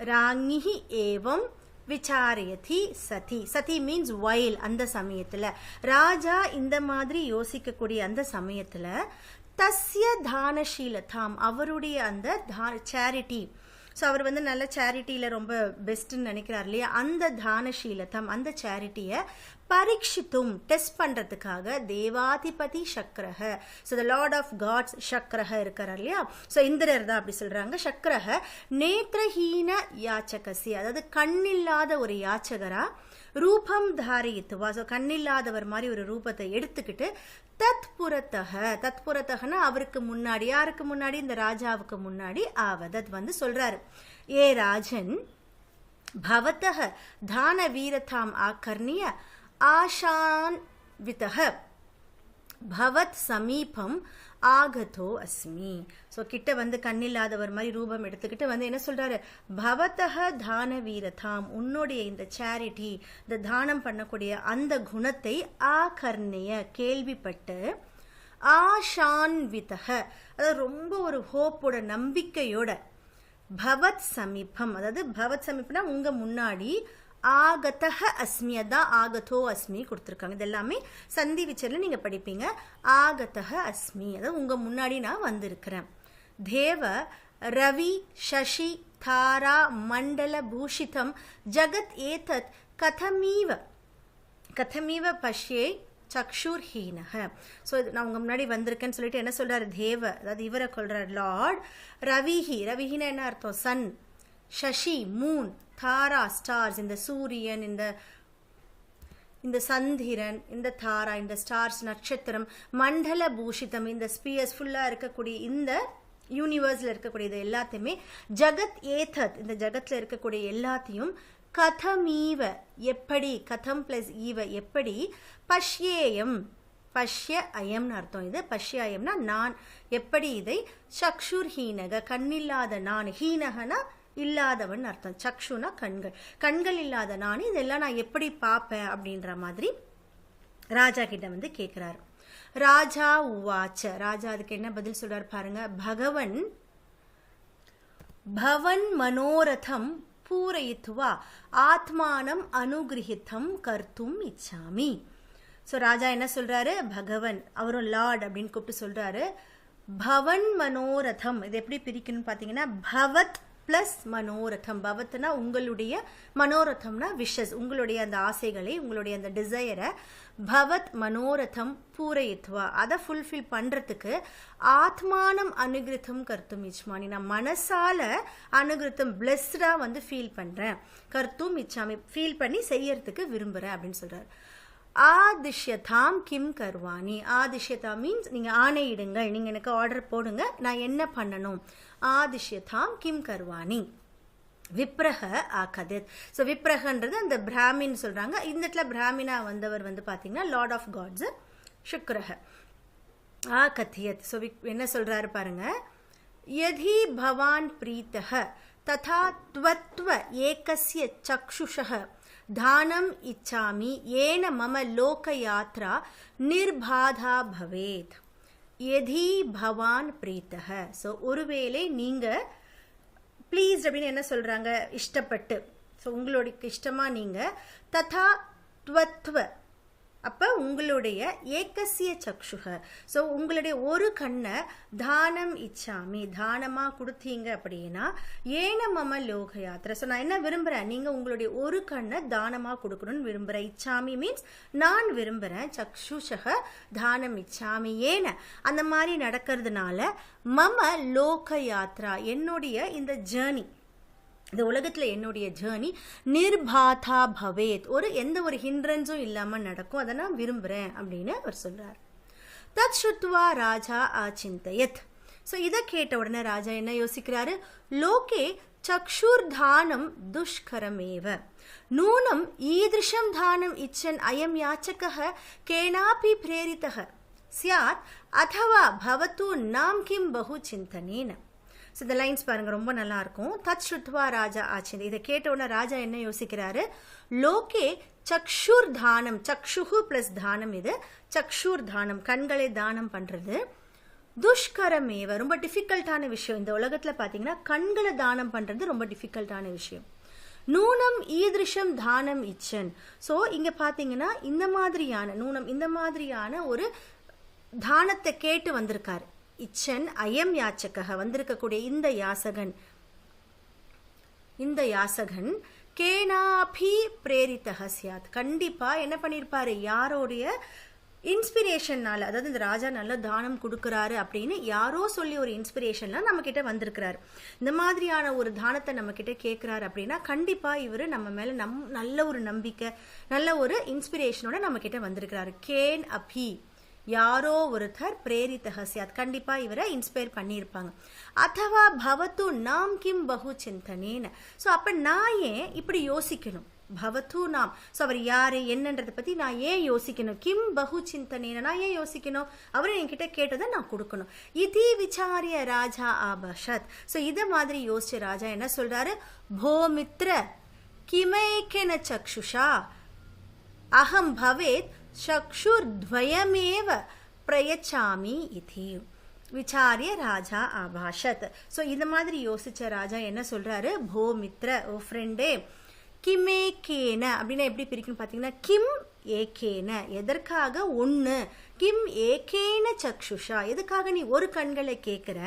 ராஞி ஏவம் விசாரயதி சதி. சதி மீன்ஸ் வைல். அந்த சமயத்துல ராஜா இந்த மாதிரி யோசிக்கக்கூடிய அந்த சமயத்துல தஸ்ய தானசீலதாம் அவருடைய அந்த சேரிட்டி, ஸோ அவர் நல்ல சேரிட்டியில் ரொம்ப பெஸ்ட்டுன்னு நினைக்கிறார் இல்லையா, அந்த தானசீலதம் அந்த சேரிட்டியை பரீட்சித்தும் டெஸ்ட் பண்ணுறதுக்காக தேவாதிபதி சக்கரஹ, so the lord of gods சக்கரஹ இருக்கிறார் இல்லையா, ஸோ இந்திரர் தான் அப்படி சொல்கிறாங்க. சக்கரஹ நேத்ரஹீன யாச்சகசி, அதாவது கண்ணில்லாத ஒரு யாச்சகரா ரூபம் தாரயித்துவா, ஸோ கண்ணில்லாதவர் மாதிரி ஒரு ரூபத்தை எடுத்துக்கிட்டு தத்புரத்தகனா அவருக்கு முன்னாடி, யாருக்கு முன்னாடி, இந்த ராஜாவுக்கு முன்னாடி ஆவதத் சொல்றாரு. ஏ ராஜன் பவத்தஹ தான வீரதாம் ஆகர்ணிய ஆஷான் விதஹ பவத் சமீபம் ஆகதோ அஸ்மி. ஸோ கிட்ட கண்ணில்லாதவர் மாதிரி ரூபம் எடுத்துக்கிட்டு என்ன சொல்றாரு, பவத்தஹ தான வீரதாம், உன்னுடைய இந்த சேரிட்டி, இந்த தானம் பண்ணக்கூடிய அந்த குணத்தை ஆகர்ணிய கேள்விப்பட்டு, ஆஷான்விதஹ அதாவது ரொம்ப ஒரு ஹோப்போட நம்பிக்கையோட, பவத் சமீபம் அதாவது பவத் சமீபம்னா உங்க முன்னாடி, ஆகதஹ அஸ்மி அதான் ஆகதோ அஸ்மி கொடுத்துருக்காங்க. இது எல்லாமே சந்தி விச்சரில் நீங்கள் படிப்பீங்க. ஆகதஹ அஸ்மி அதாவது உங்கள் முன்னாடி நான் வந்திருக்கிறேன். தேவ ரவி சசி தாரா மண்டல பூஷிதம் ஜகத் ஏதத் கதமீவ பஷ்யே சக்ஷூர் ஹீனஹ. ஸோ நான் உங்கள் முன்னாடி வந்திருக்கேன்னு சொல்லிட்டு என்ன சொல்கிறார், தேவ அதாவது இவரை கொள்கிறார் லார்ட், ரவிஹினா என்ன அர்த்தம், சன், சசி மூன், தாரா ஸ்டார்ஸ் இந்த சூரியன், இந்த சந்திரன், இந்த தாரா இந்த ஸ்டார்ஸ் நட்சத்திரம், மண்டல பூஷிதம் இந்த ஸ்பியர்ஸ் ஃபுல்லாக இருக்கக்கூடிய இந்த யூனிவர்ஸில் இருக்கக்கூடிய இது எல்லாத்தையுமே, ஜகத் ஏதத் இந்த ஜகத்தில் இருக்கக்கூடிய எல்லாத்தையும், கதமீவ எப்படி, கதம் பிளஸ் ஈவ எப்படி, பஷ்யேயம் பஷ்ய அயம்னு அர்த்தம். இது பஷ்ய அயம்னா நான், எப்படி இதை, சக்ஷுர் ஹீனக கண்ணில்லாத நான், ஹீனகனா இல்லாதவன் அர்த்தம், சக்ஷுனா கண்கள், கண்கள் இல்லாத நான் இதெல்லாம் நான் எப்படி பார்ப்பேன் அப்படின்ற மாதிரி ராஜா கிட்ட கேட்கிறாரு. ராஜா உவாச்ச, ராஜா அதுக்கு என்ன பதில் சொல்றாரு பாருங்க, பவன் மனோரதம் பூரயித்வா ஆத்மானம் அனுகிரகிதம் கர்த்தும் இச்சாமி. ஸோ ராஜா என்ன சொல்றாரு, பகவன் அவரும் லார்ட் அப்படின்னு கூப்பிட்டு சொல்றாரு, பவன் மனோரதம் இது எப்படி பிரிக்கணும்னு பார்த்தீங்கன்னா, பவத் பிளஸ் மனோரதம், பவத்னா உங்களுடைய, மனோரதம்னா விஷஸ் உங்களுடைய அந்த ஆசைகளை, உங்களுடைய அந்த டிசையரை, பவத் மனோரதம் பூரயித்வா அதை ஃபுல்ஃபில் பண்ணுறதுக்கு, ஆத்மானம் அனுகிருத்தம் கர்த்தும் இச்சாமி நான் மனசால அனுகிருத்தம் பிளெஸ்டாக ஃபீல் பண்ணுறேன், கர்த்தும் இச்சாமி ஃபீல் பண்ணி செய்யறதுக்கு விரும்புகிறேன் அப்படின்னு சொல்கிறார். ஆதிஷ்யதாம் கிம் கர்வாணி, ஆதிஷ்யதா மீன்ஸ் நீங்கள் ஆணையிடுங்கள், நீங்கள் எனக்கு ஆர்டர் போடுங்க நான் என்ன பண்ணணும். ஆதிஷ்யதாம் கிம் கர்வாணி விப்ரஹ ஆகதித். ஸோ விப்ரஹன்றது அந்த பிராமின் சொல்கிறாங்க. இந்த இடத்துல பிராமினா வந்தவர் பார்த்தீங்கன்னா லார்ட் ஆஃப் காட்ஸ் சுக்ரஹ ஆகதியத். ஸோ என்ன சொல்கிறாரு பாருங்க, யதி பவான் பிரீத்தஹ ததா த்வத்வ ஏகஸ்ய சக்ஷுஷஹ தானம் இச்சாமி ஏன மம லோக யாத்ரா நிர்பாதா பவேத். எதி பவான் பிரீத்தஹ, ஸோ ஒருவேளை நீங்கள் ப்ளீஸ் அப்படின்னு என்ன சொல்கிறாங்க, இஷ்டப்பட்டு, ஸோ உங்களுடைய இஷ்டமாக நீங்கள், ததா த்வத்வ அப்போ உங்களுடைய ஏகசிய சக்ஷுக, ஸோ உங்களுடைய ஒரு கண்ணை தானம் இச்சாமி தானமாக கொடுத்தீங்க அப்படின்னா, ஏன மம லோக யாத்திரை, ஸோ நான் என்ன விரும்புகிறேன், நீங்கள் உங்களுடைய ஒரு கண்ணை தானமாக கொடுக்கணும்னு விரும்புகிறேன். இச்சாமி மீன்ஸ் நான் விரும்புகிறேன், சக்ஷுஷக தானம் இச்சாமி ஏன அந்த மாதிரி நடக்கிறதுனால, மம லோக யாத்ரா என்னுடைய இந்த ஜேர்னி, இந்த உலகத்தில் என்னுடைய ஜேர்னி நிர்பாதா பவேத் எந்த ஒரு ஹிண்ட்ரன்ஸும் இல்லாமல் நடக்கும், அதை நான் விரும்புகிறேன் அப்படின்னு அவர் சொல்கிறார். தத் ஸ்ருத்வா ராஜா ஆச்சிந்தயத். ஸோ இதை கேட்ட உடனே ராஜா என்ன யோசிக்கிறாரு, லோகே சக்ஷுர் தானம் துஷ்கரமேவ நூனம் ஈதிருஷம் தானம் இச்சன் அயம் யாச்சகः கேனாபி பிரேரிதः ஸ்யாத் அதவா பவது நாம் கிம் பகு சிந்தனேன. ஸோ இந்த லைன்ஸ் பாருங்கள் ரொம்ப நல்லாயிருக்கும். தத் ஸ்ருத்வா ராஜா ஆச்சிந்தி. இதை கேட்டவுடனே ராஜா என்ன யோசிக்கிறாரு? லோகே சக்ஷுர் தானம், சக்ஷுஹு ப்ளஸ் தானம், இது சக்ஷுர் தானம், கண்களை தானம் பண்ணுறது துஷ்கரமேவ, ரொம்ப டிஃபிகல்ட்டான விஷயம். இந்த உலகத்தில் பார்த்தீங்கன்னா கண்களை தானம் பண்ணுறது ரொம்ப டிஃபிகல்ட்டான விஷயம். நூனம் ஈதிருஷம் தானம் இச்சன். ஸோ இங்கே பார்த்தீங்கன்னா இந்த மாதிரியான நூனம், இந்த மாதிரியான ஒரு தானத்தை கேட்டு வந்திருக்காரு இச்சன். அயம் யாச்சக, வந்திருக்கக்கூடிய இந்த யாசகன் கேனாபி பிரேரித்தக சியாத், கண்டிப்பாக என்ன பண்ணியிருப்பாரு? யாரோடைய இன்ஸ்பிரேஷன்னால, அதாவது இந்த ராஜா நல்ல தானம் கொடுக்குறாரு அப்படின்னு யாரோ சொல்லி ஒரு இன்ஸ்பிரேஷன்லாம் நம்ம கிட்ட வந்திருக்கிறாரு. இந்த மாதிரியான ஒரு தானத்தை நம்ம கிட்ட கேட்குறாரு அப்படின்னா கண்டிப்பாக இவர் நம்ம மேலே நல்ல ஒரு நம்பிக்கை, நல்ல ஒரு இன்ஸ்பிரேஷனோட நம்ம கிட்ட வந்திருக்கிறாரு. கேன் அபி, யாரோ ஒருத்தர் பிரேரித்தக சியாத், கண்டிப்பாக இவரை இன்ஸ்பயர் பண்ணியிருப்பாங்க. அதவா பவத்து நாம் கிம் பகு சிந்தனேன. ஸோ அப்போ நான் ஏன் இப்படி யோசிக்கணும்? பவத்து நாம், ஸோ அவர் யாரு என்னன்றதை பற்றி நான் ஏன் யோசிக்கணும்? கிம் பகு சிந்தனேன, நான் ஏன் யோசிக்கணும்? அவர் என்கிட்ட கேட்டதை நான் கொடுக்கணும். இதி விசாரிய ராஜா ஆபஷத். ஸோ இதை மாதிரி யோசிச்ச ராஜா என்ன சொல்றாரு? போமித்ர கிமைக்கென சக்ஷுஷா அகம் பவேத் சக்ஷுர்த்வயமேவ பிரயச்சாமி இதி விசாரிய ராஜா ஆபாஷத். ஸோ இந்த மாதிரி யோசிச்ச ராஜா என்ன சொல்றாரு? போமித்ர, ஓ ஃப்ரெண்டே, கிமேகேன அப்படின்னா எப்படி பிரிக்கணும் பார்த்தீங்கன்னா, கிம் ஏகேன, எதற்காக ஒன்று, கிம் ஏகேன சக்ஷுஷா, எதுக்காக நீ ஒரு கண்களை கேட்குற,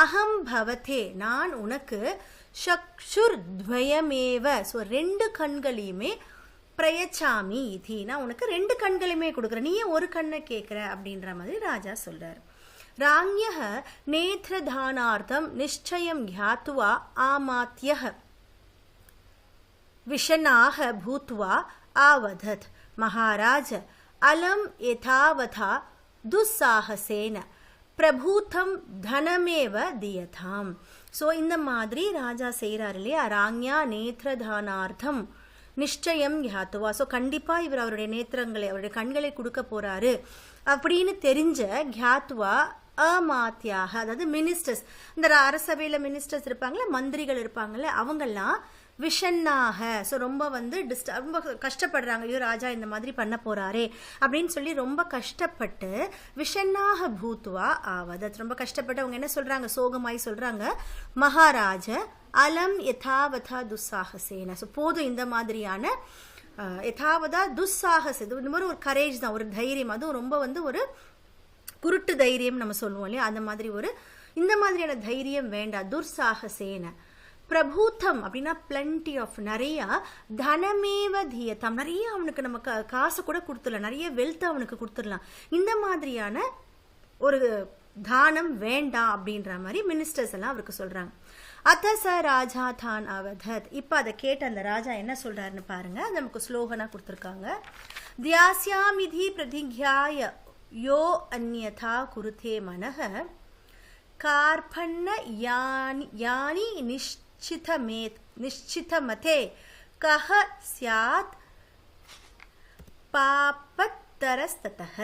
அகம் பவதே, நான் உனக்கு, சக்ஷுர்த்வயமேவ, ஸோ ரெண்டு கண்களையுமே, பிரயச்சாமி இதி, நான் உனக்கு ரெண்டு கண்களையுமே கொடுக்குறேன், நீ ஒரு கண்ணை கேட்குற அப்படின்ற மாதிரி ராஜா சொல்றாரு. ராஞ்யः நேத்ரதானார்த்தம் நிச்சயம் ஞாத்வா ஆமாத்யः விஷனாக பூத்வா ஆவதத். மகாராஜ அலம் யதாவதா துஸ்சாகசேன பிரபூத்தம் தனமேவ தியதாம். ஸோ இந்த மாதிரி ராஜா செய்கிறார் இல்லையா? ராஞ்யா நேத்ரதானார்த்தம் நிச்சயம் ஞாத்துவா, ஸோ கண்டிப்பாக இவர் அவருடைய நேத்திரங்களை, அவருடைய கண்களை கொடுக்க போகிறாரு அப்படின்னு தெரிஞ்ச ஞாத்துவா அமாத்தியாக, அதாவது மினிஸ்டர்ஸ், இந்த அரசவையில் மினிஸ்டர்ஸ் இருப்பாங்களே, மந்திரிகள் இருப்பாங்கள்ல, அவங்கெல்லாம் விஷன்னாக, ஸோ ரொம்ப ரொம்ப கஷ்டப்படுறாங்க. ஐயோ ராஜா இந்த மாதிரி பண்ண போறாரே அப்படின்னு சொல்லி ரொம்ப கஷ்டப்பட்டு விஷன்னாக பூத்துவா ஆவதத், ரொம்ப கஷ்டப்பட்டு அவங்க என்ன சொல்றாங்க? சோகமாய் சொல்றாங்க, மகாராஜ அலம் யதாவதா துஸ்சாகசேன. ஸோ போதும் இந்த மாதிரியான யதாவதா துஸ்சாகச, இந்த மாதிரி ஒரு கரேஜ் தான், ஒரு தைரியம், அதுவும் ரொம்ப ஒரு குருட்டு தைரியம் நம்ம சொல்லுவோம் இல்லையா, அந்த மாதிரி இந்த மாதிரியான தைரியம் வேண்டாம். துர்சாகசேன பிரபூத்தம் அப்படின்னா பிளண்டி ஆஃப், நிறையா, தனமேவ தீயத்தாம், நிறைய அவனுக்கு நம்ம காசு கூட கொடுத்துடலாம், நிறைய வெல்த் அவனுக்கு கொடுத்துடலாம், இந்த மாதிரியான ஒரு தானம் வேண்டாம் அப்படின்ற மாதிரி மினிஸ்டர்ஸ் எல்லாம் அவருக்கு சொல்றாங்க. அத்த ச ராஜா தான் அவதத். இப்போ அதை கேட்ட அந்த ராஜா என்ன சொல்றாருன்னு பாருங்க, அது நமக்கு ஸ்லோகனா கொடுத்துருக்காங்க. தியாஸ்யாமிதி பிரதிஜ்யாய யோ அந்யதா குருதே மனஹ கார்பண்ண யானி நிஷ்சிதமதே கஹ ஸ்யாத் பாபத்தரஸ்ததஹ.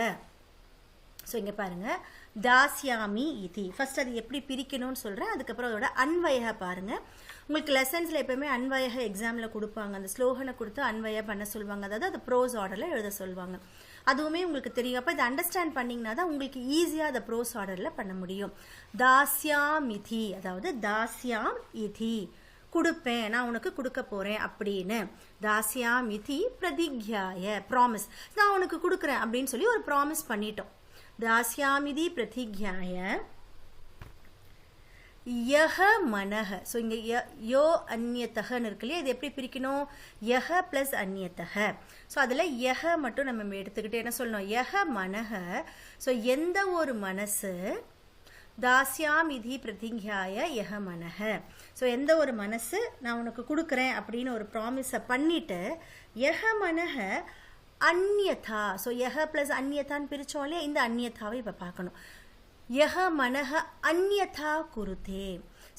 ஸோ இங்கே பாருங்க, தாஸ்யாமி இதி, ஃபர்ஸ்ட் அது எப்படி பிரிக்கணும்னு சொல்கிறேன், அதுக்கப்புறம் அதோட அன்வய பாருங்க. உங்களுக்கு லெசன்ஸில் எப்பவுமே அன்வய எக்ஸாமில் கொடுப்பாங்க, அந்த ஸ்லோகனை கொடுத்து அன்வய பண்ண சொல்லுவாங்க, அதாவது அது ப்ரோஸ் ஆர்டரில் எழுத சொல்லுவாங்க. அதுவுமே உங்களுக்கு தெரியும். அப்போ இதை அண்டர்ஸ்டாண்ட் பண்ணிங்கன்னா தான் உங்களுக்கு ஈஸியாக அதை ப்ரோஸ் ஆர்டரில் பண்ண முடியும். தாஸ்யாம் இதி, அதாவது தாஸ்யாம் இதி, கொடுப்பேன், நான் உனக்கு கொடுக்க போகிறேன் அப்படின்னு. தாஸ்யாம் இதி பிரதிஜ்யாய, ப்ராமிஸ், நான் உனக்கு கொடுக்குறேன் அப்படின்னு சொல்லி ஒரு ப்ராமிஸ் பண்ணிட்டோம். தாஸ்யாமிதி பிரதிஜ்யாய யஹ மனஹ. ஸோ இங்கே யோ அந்நியத்தகன்னு இருக்கு இல்லையா, இது எப்படி பிரிக்கணும்? யஹ ப்ளஸ் அந்நியத்தக. ஸோ அதில் யஹ மட்டும் நம்ம எடுத்துக்கிட்டு என்ன சொல்லணும்? யஹ மனஹ. ஸோ எந்த ஒரு மனசு, தாஸ்யாம் இதி பிரதிஜ்யாய யஹ மனஹ, ஸோ எந்த ஒரு மனசு நான் உனக்கு கொடுக்குறேன் அப்படின்னு ஒரு ப்ராமிஸை பண்ணிட்டு, யஹ மனஹ அந்யதா, ஸோ யஹ ப்ளஸ் அந்யதான்னு பிரித்தோம் இல்லையா, இந்த அந்யதாவை இப்போ பார்க்கணும். யஹ மனஹ அந்யதா குருதே.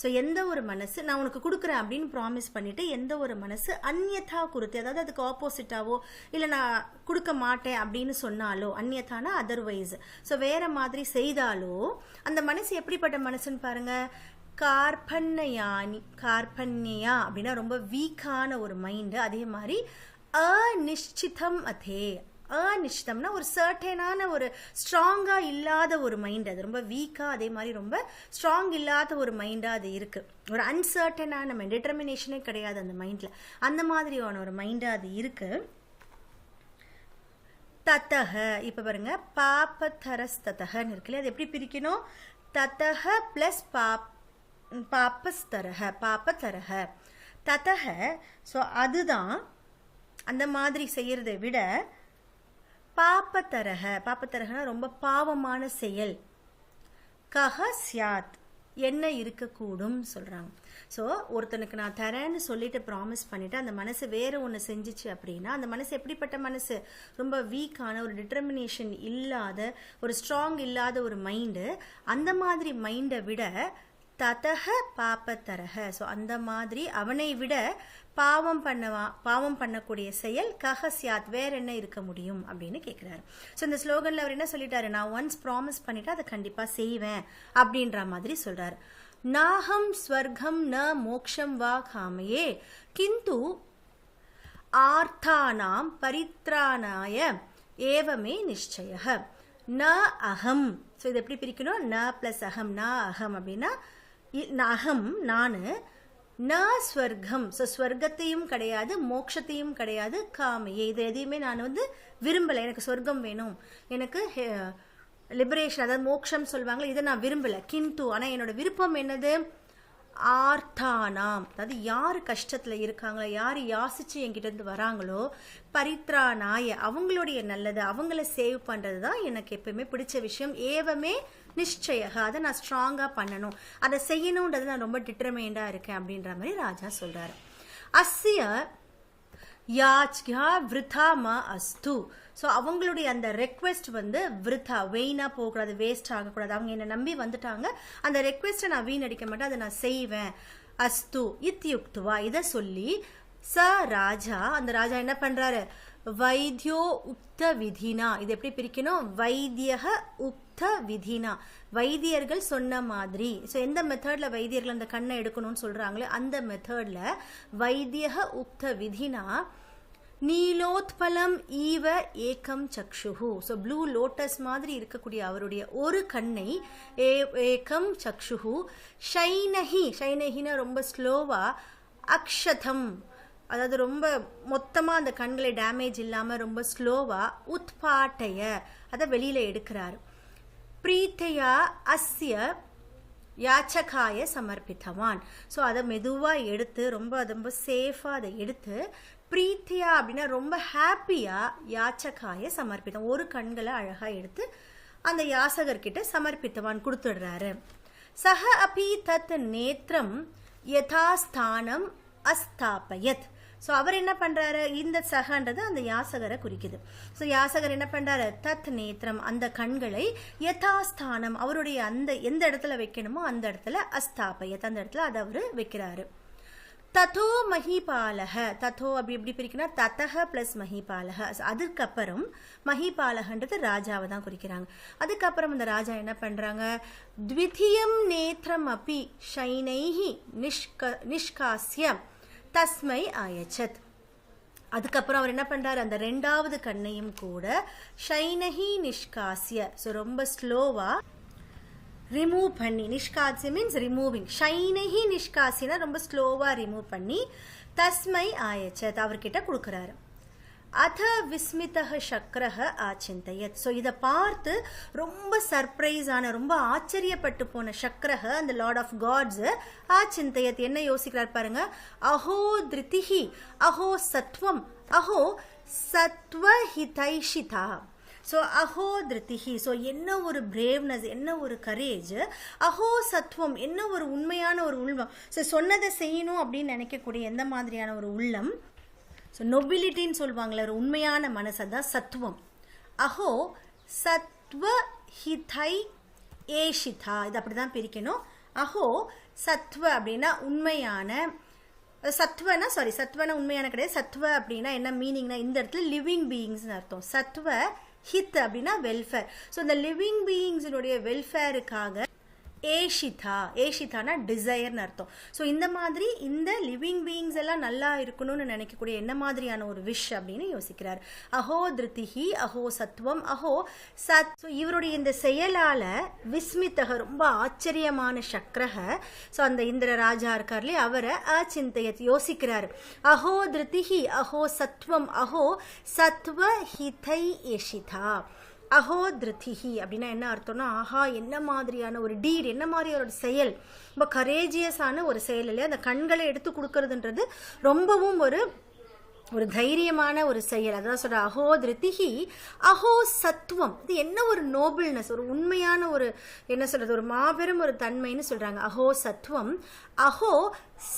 ஸோ எந்த ஒரு மனசு நான் உனக்கு கொடுக்குறேன் அப்படின்னு ப்ராமிஸ் பண்ணிட்டு, எந்த ஒரு மனசு அந்யதா குருதே, அதாவது அதுக்கு ஆப்போசிட்டாவோ இல்லை நான் கொடுக்க மாட்டேன் அப்படின்னு சொன்னாலோ, அந்யதானா அதர்வைஸ், ஸோ வேற மாதிரி செய்தாலோ, அந்த மனசு எப்படிப்பட்ட மனசுன்னு பாருங்க, கார்பண்யா அப்படின்னா ரொம்ப வீக்கான ஒரு மைண்டு. அதே மாதிரி அநிஷ்டிதம் அதே, அநிஷ்டிதம்னா ஒரு சர்டனான ஒரு ஸ்ட்ராங்காக இல்லாத ஒரு மைண்டு, அது ரொம்ப வீக்காக அதே மாதிரி ரொம்ப ஸ்ட்ராங் இல்லாத ஒரு மைண்டாக அது இருக்குது. ஒரு அன்சர்டனான மைண்ட், டிட்டர்மினேஷனே கிடையாது அந்த மைண்டில், அந்த மாதிரியான ஒரு மைண்டாக அது இருக்குது. தத்தக இப்போ பாருங்க பாபதரஸ்ததகன்னு இருக்குல்ல, அது எப்படி பிரிக்கணும்? தத்தக ப்ளஸ் பாப்பஸ்தரக, பாப்பதரக தத்தக. ஸோ அதுதான் அந்த மாதிரி செய்யறதை விட பாப்பதரகனா ரொம்ப பாவமான செயல். கஹ சியாத் என்ன இருக்கக்கூடும் சொல்கிறாங்க. ஸோ ஒருத்தனுக்கு நான் தரேன்னு சொல்லிட்டு ப்ராமிஸ் பண்ணிவிட்டு அந்த மனசு வேறு ஒன்று செஞ்சிச்சு அப்படின்னா அந்த மனசு எப்படிப்பட்ட மனசு? ரொம்ப வீக்கான, ஒரு டிட்டர்மினேஷன் இல்லாத, ஒரு ஸ்ட்ராங் இல்லாத ஒரு மைண்டு. அந்த மாதிரி மைண்டை விட ததக பாப்பத்தரக, ஸோ அந்த மாதிரி அவனை விட பாவம் பண்ணக்கூடிய செயல் கஹசியாத் வேற என்ன இருக்க முடியும் அப்படின்னு கேட்குறாரு. ஸோ இந்த ஸ்லோகனில் அவர் என்ன சொல்லிட்டாரு? நான் ஒன்ஸ் ப்ராமிஸ் பண்ணிட்டு அதை கண்டிப்பாக செய்வேன் அப்படின்ற மாதிரி சொல்றாரு. நாஹம் ஸ்வர்கம் ந மோக்ஷம் வா காமையே கிந்து ஆர்த்தானாம் பரித்ராணாய ஏவமே நிச்சய ந அகம். ஸோ இது எப்படி பிரிக்கணும்? ந பிளஸ் அகம், ந அகம் அப்படின்னா அகம் நான், ந ஸ்வர்க்கம், ஸோ ஸ்வர்க்கத்தையும் கிடையாது மோட்சத்தையும் கிடையாது, காமையே இது எதையுமே நான் விரும்பலை. எனக்கு சொர்க்கம் வேணும், எனக்கு லிபரேஷன் அதாவது மோட்சம் சொல்லுவாங்களே, இதை நான் விரும்பலை. கிந்து ஆனால் என்னோட விருப்பம் என்னது? ஆர்த்தானாம், அதாவது யார் கஷ்டத்தில் இருக்காங்களோ, யார் யாசிச்சு என்கிட்ட இருந்து வராங்களோ, பரித்ராணாய அவங்களுடைய நல்லது, அவங்கள சேவ் பண்ணுறது தான் எனக்கு எப்பயுமே பிடிச்ச விஷயம். ஏவமே நிச்சய, அதை நான் ஸ்ட்ராங்காக பண்ணணும், அதை செய்யணுன்றது நான் ரொம்ப டிட்டர்மைண்டாக இருக்கேன் அப்படின்ற மாதிரி ராஜா சொல்கிறாரு. அஸ்ய யாச்யா விருதா மா அஸ்து. ஸோ அவங்களுடைய அந்த ரெக்வெஸ்ட் விருதா, வெயினாக போகக்கூடாது, வேஸ்ட் ஆகக்கூடாது. அவங்க என்னை நம்பி வந்துட்டாங்க, அந்த ரெக்வெஸ்ட்டை நான் வீணடிக்க மாட்டேன், அதை நான் செய்வேன். அஸ்து இத்யுக்துவா இதை சொல்லி ச ராஜா, அந்த ராஜா என்ன பண்ணுறாரு? வைத்தியோ உக்த விதினா, இது எப்படி பிரிக்கணும்? வைத்தியக உக்த விதினா, வைத்தியர்கள் சொன்ன மாதிரி. ஸோ எந்த மெத்தடில் வைத்தியர்கள் அந்த கண்ணை எடுக்கணும்னு சொல்கிறாங்களே அந்த மெத்தடில் வைத்தியக உக்த விதினா நீலோத்பலம் ஈவ ஏகம் சக்ஷுஹு. ஸோ ப்ளூ லோட்டஸ் மாதிரி இருக்கக்கூடிய அவருடைய ஒரு கண்ணை ஏகம் சக்ஷுஹு ஷைனஹி, ஷைனஹினா ரொம்ப ஸ்லோவாக, அக்ஷதம் அதாவது ரொம்ப மொத்தமாக அந்த கண்களை டேமேஜ் இல்லாமல் ரொம்ப ஸ்லோவாக, உத்பாட்டைய அதை வெளியில் எடுக்கிறாரு. பிரீத்தையா அஸ்ய யாச்சகாய சமர்ப்பித்தவான். ஸோ அதை மெதுவாக எடுத்து ரொம்ப சேஃபாக அதை எடுத்து பிரீத்தியா அப்படின்னா ரொம்ப ஹாப்பியாக யாச்சகாய சமர்ப்பித்தம், ஒரு கண்களை அழகாக எடுத்து அந்த யாசகர்கிட்ட சமர்ப்பித்தவான் கொடுத்துடுறாரு. சஹ அபி தத் நேத்திரம் யதாஸ்தானம் அஸ்தாபயத். ஸோ அவர் என்ன பண்ணுறாரு? இந்த சகன்றது அந்த யாசகரை குறிக்குது. ஸோ யாசகர் என்ன பண்ணுறாரு? தத் நேத்திரம் அந்த கண்களை யதாஸ்தானம் அவருடைய அந்த எந்த இடத்துல வைக்கணுமோ அந்த இடத்துல அஸ்தாபயத் அந்த இடத்துல அதை அவர் வைக்கிறாரு. ததோ மஹிபாலக, ததோ அப்படி எப்படி பிரிக்கணும்? ததக பிளஸ் மஹிபாலக. அதுக்கப்புறம் மஹிபாலகன்றது ராஜாவை தான் குறிக்கிறாங்க. அதுக்கப்புறம் அந்த ராஜா என்ன பண்ணுறாங்க? த்விதியம் நேத்திரம் அப்பி ஷைனைஹி நிஷ்காசிய தஸ்மை ஆயச்சத். அதுக்கப்புறம் அவர் என்ன பண்ணுறாரு? அந்த ரெண்டாவது கண்ணையும் கூட ஷைனஹி நிஷ்காசிய, ஸோ ரொம்ப ஸ்லோவாக ரிமூவ் பண்ணி, நிஷ்காசிய மீன்ஸ் ரிமூவிங், ஷைனஹி நிஷ்காசினா ரொம்ப ஸ்லோவாக ரிமூவ் பண்ணி தஸ்மை ஆயச்சத் அவர்கிட்ட கொடுக்குறாரு. அத விஸ்மிதஹ சக்கரஹ ஆச்சிந்தயத். ஸோ இதை பார்த்து ரொம்ப சர்ப்ரைஸான, ரொம்ப ஆச்சரியப்பட்டு போன சக்கரஹ அந்த லார்ட் ஆஃப் காட்ஸ் ஆச்சிந்தயத் என்ன யோசிக்கிறார் பாருங்க. அஹோ திருதிஹி, அஹோ சத்வம், அஹோ சத்வஹிதைஷிதா. ஸோ அஹோ திருதிஹி, ஸோ என்ன ஒரு பிரேவ்னஸ், என்ன ஒரு கரேஜ். அஹோ சத்வம், என்ன ஒரு உண்மையான ஒரு உள்ளம். ஸோ சொன்னதை செய்யணும் அப்படின்னு நினைக்கக்கூடிய எந்த மாதிரியான ஒரு உள்ளம். ஸோ நொபிலிட்டின்னு சொல்லுவாங்களே, ஒரு உண்மையான மனசு, தான் சத்துவம். அஹோ சத்வ ஹிதை ஏஷிதா, இது அப்படி தான் பிரிக்கணும். அஹோ சத்வ அப்படின்னா உண்மையான, சத்வனா உண்மையான கிடையாது. சத்வ அப்படின்னா என்ன மீனிங்னா இந்த இடத்துல லிவிங் பீயிங்ஸ்னு அர்த்தம். சத்வ ஹித் அப்படின்னா வெல்ஃபேர். ஸோ இந்த லிவிங் பீயிங்ஸினுடைய வெல்ஃபேருக்காக ஏஷிதா, ஏஷிதானா டிசையர்னு அர்த்தம். ஸோ இந்த மாதிரி இந்த லிவிங் பீயிங்ஸ் எல்லாம் நல்லா இருக்கணும்னு நினைக்கக்கூடிய என்ன மாதிரியான ஒரு விஷ் அப்படின்னு யோசிக்கிறார். அஹோ திருத்திஹி, அஹோ சத்வம், அஹோ சத். ஸோ இவருடைய இந்த செயலால விஸ்மித்தக, ரொம்ப ஆச்சரியமான சக்கரக, ஸோ அந்த இந்திர ராஜா இருக்கார்லே அவரை அச்சிந்தையத் யோசிக்கிறார். அஹோ திருத்திஹி, அஹோ சத்வம், அஹோ சத்வ ஹிதை ஏஷிதா. அஹோ திருத்திஹி அப்படின்னா என்ன அர்த்தம்னா, ஆஹா என்ன மாதிரியான ஒரு டீட், என்ன மாதிரியான ஒரு செயல், ரொம்ப கரேஜியஸான ஒரு செயல் இல்லையா. அந்த கண்களை எடுத்து கொடுக்கறதுன்றது ரொம்பவும் ஒரு தைரியமான ஒரு செயல். அதான் சொல்ற அஹோ திருத்திஹி அஹோ சத்துவம். இது என்ன ஒரு நோபிள்னஸ், ஒரு உண்மையான ஒரு என்ன சொல்றது, ஒரு மாபெரும் ஒரு தன்மைன்னு சொல்றாங்க. அஹோ சத்துவம், அஹோ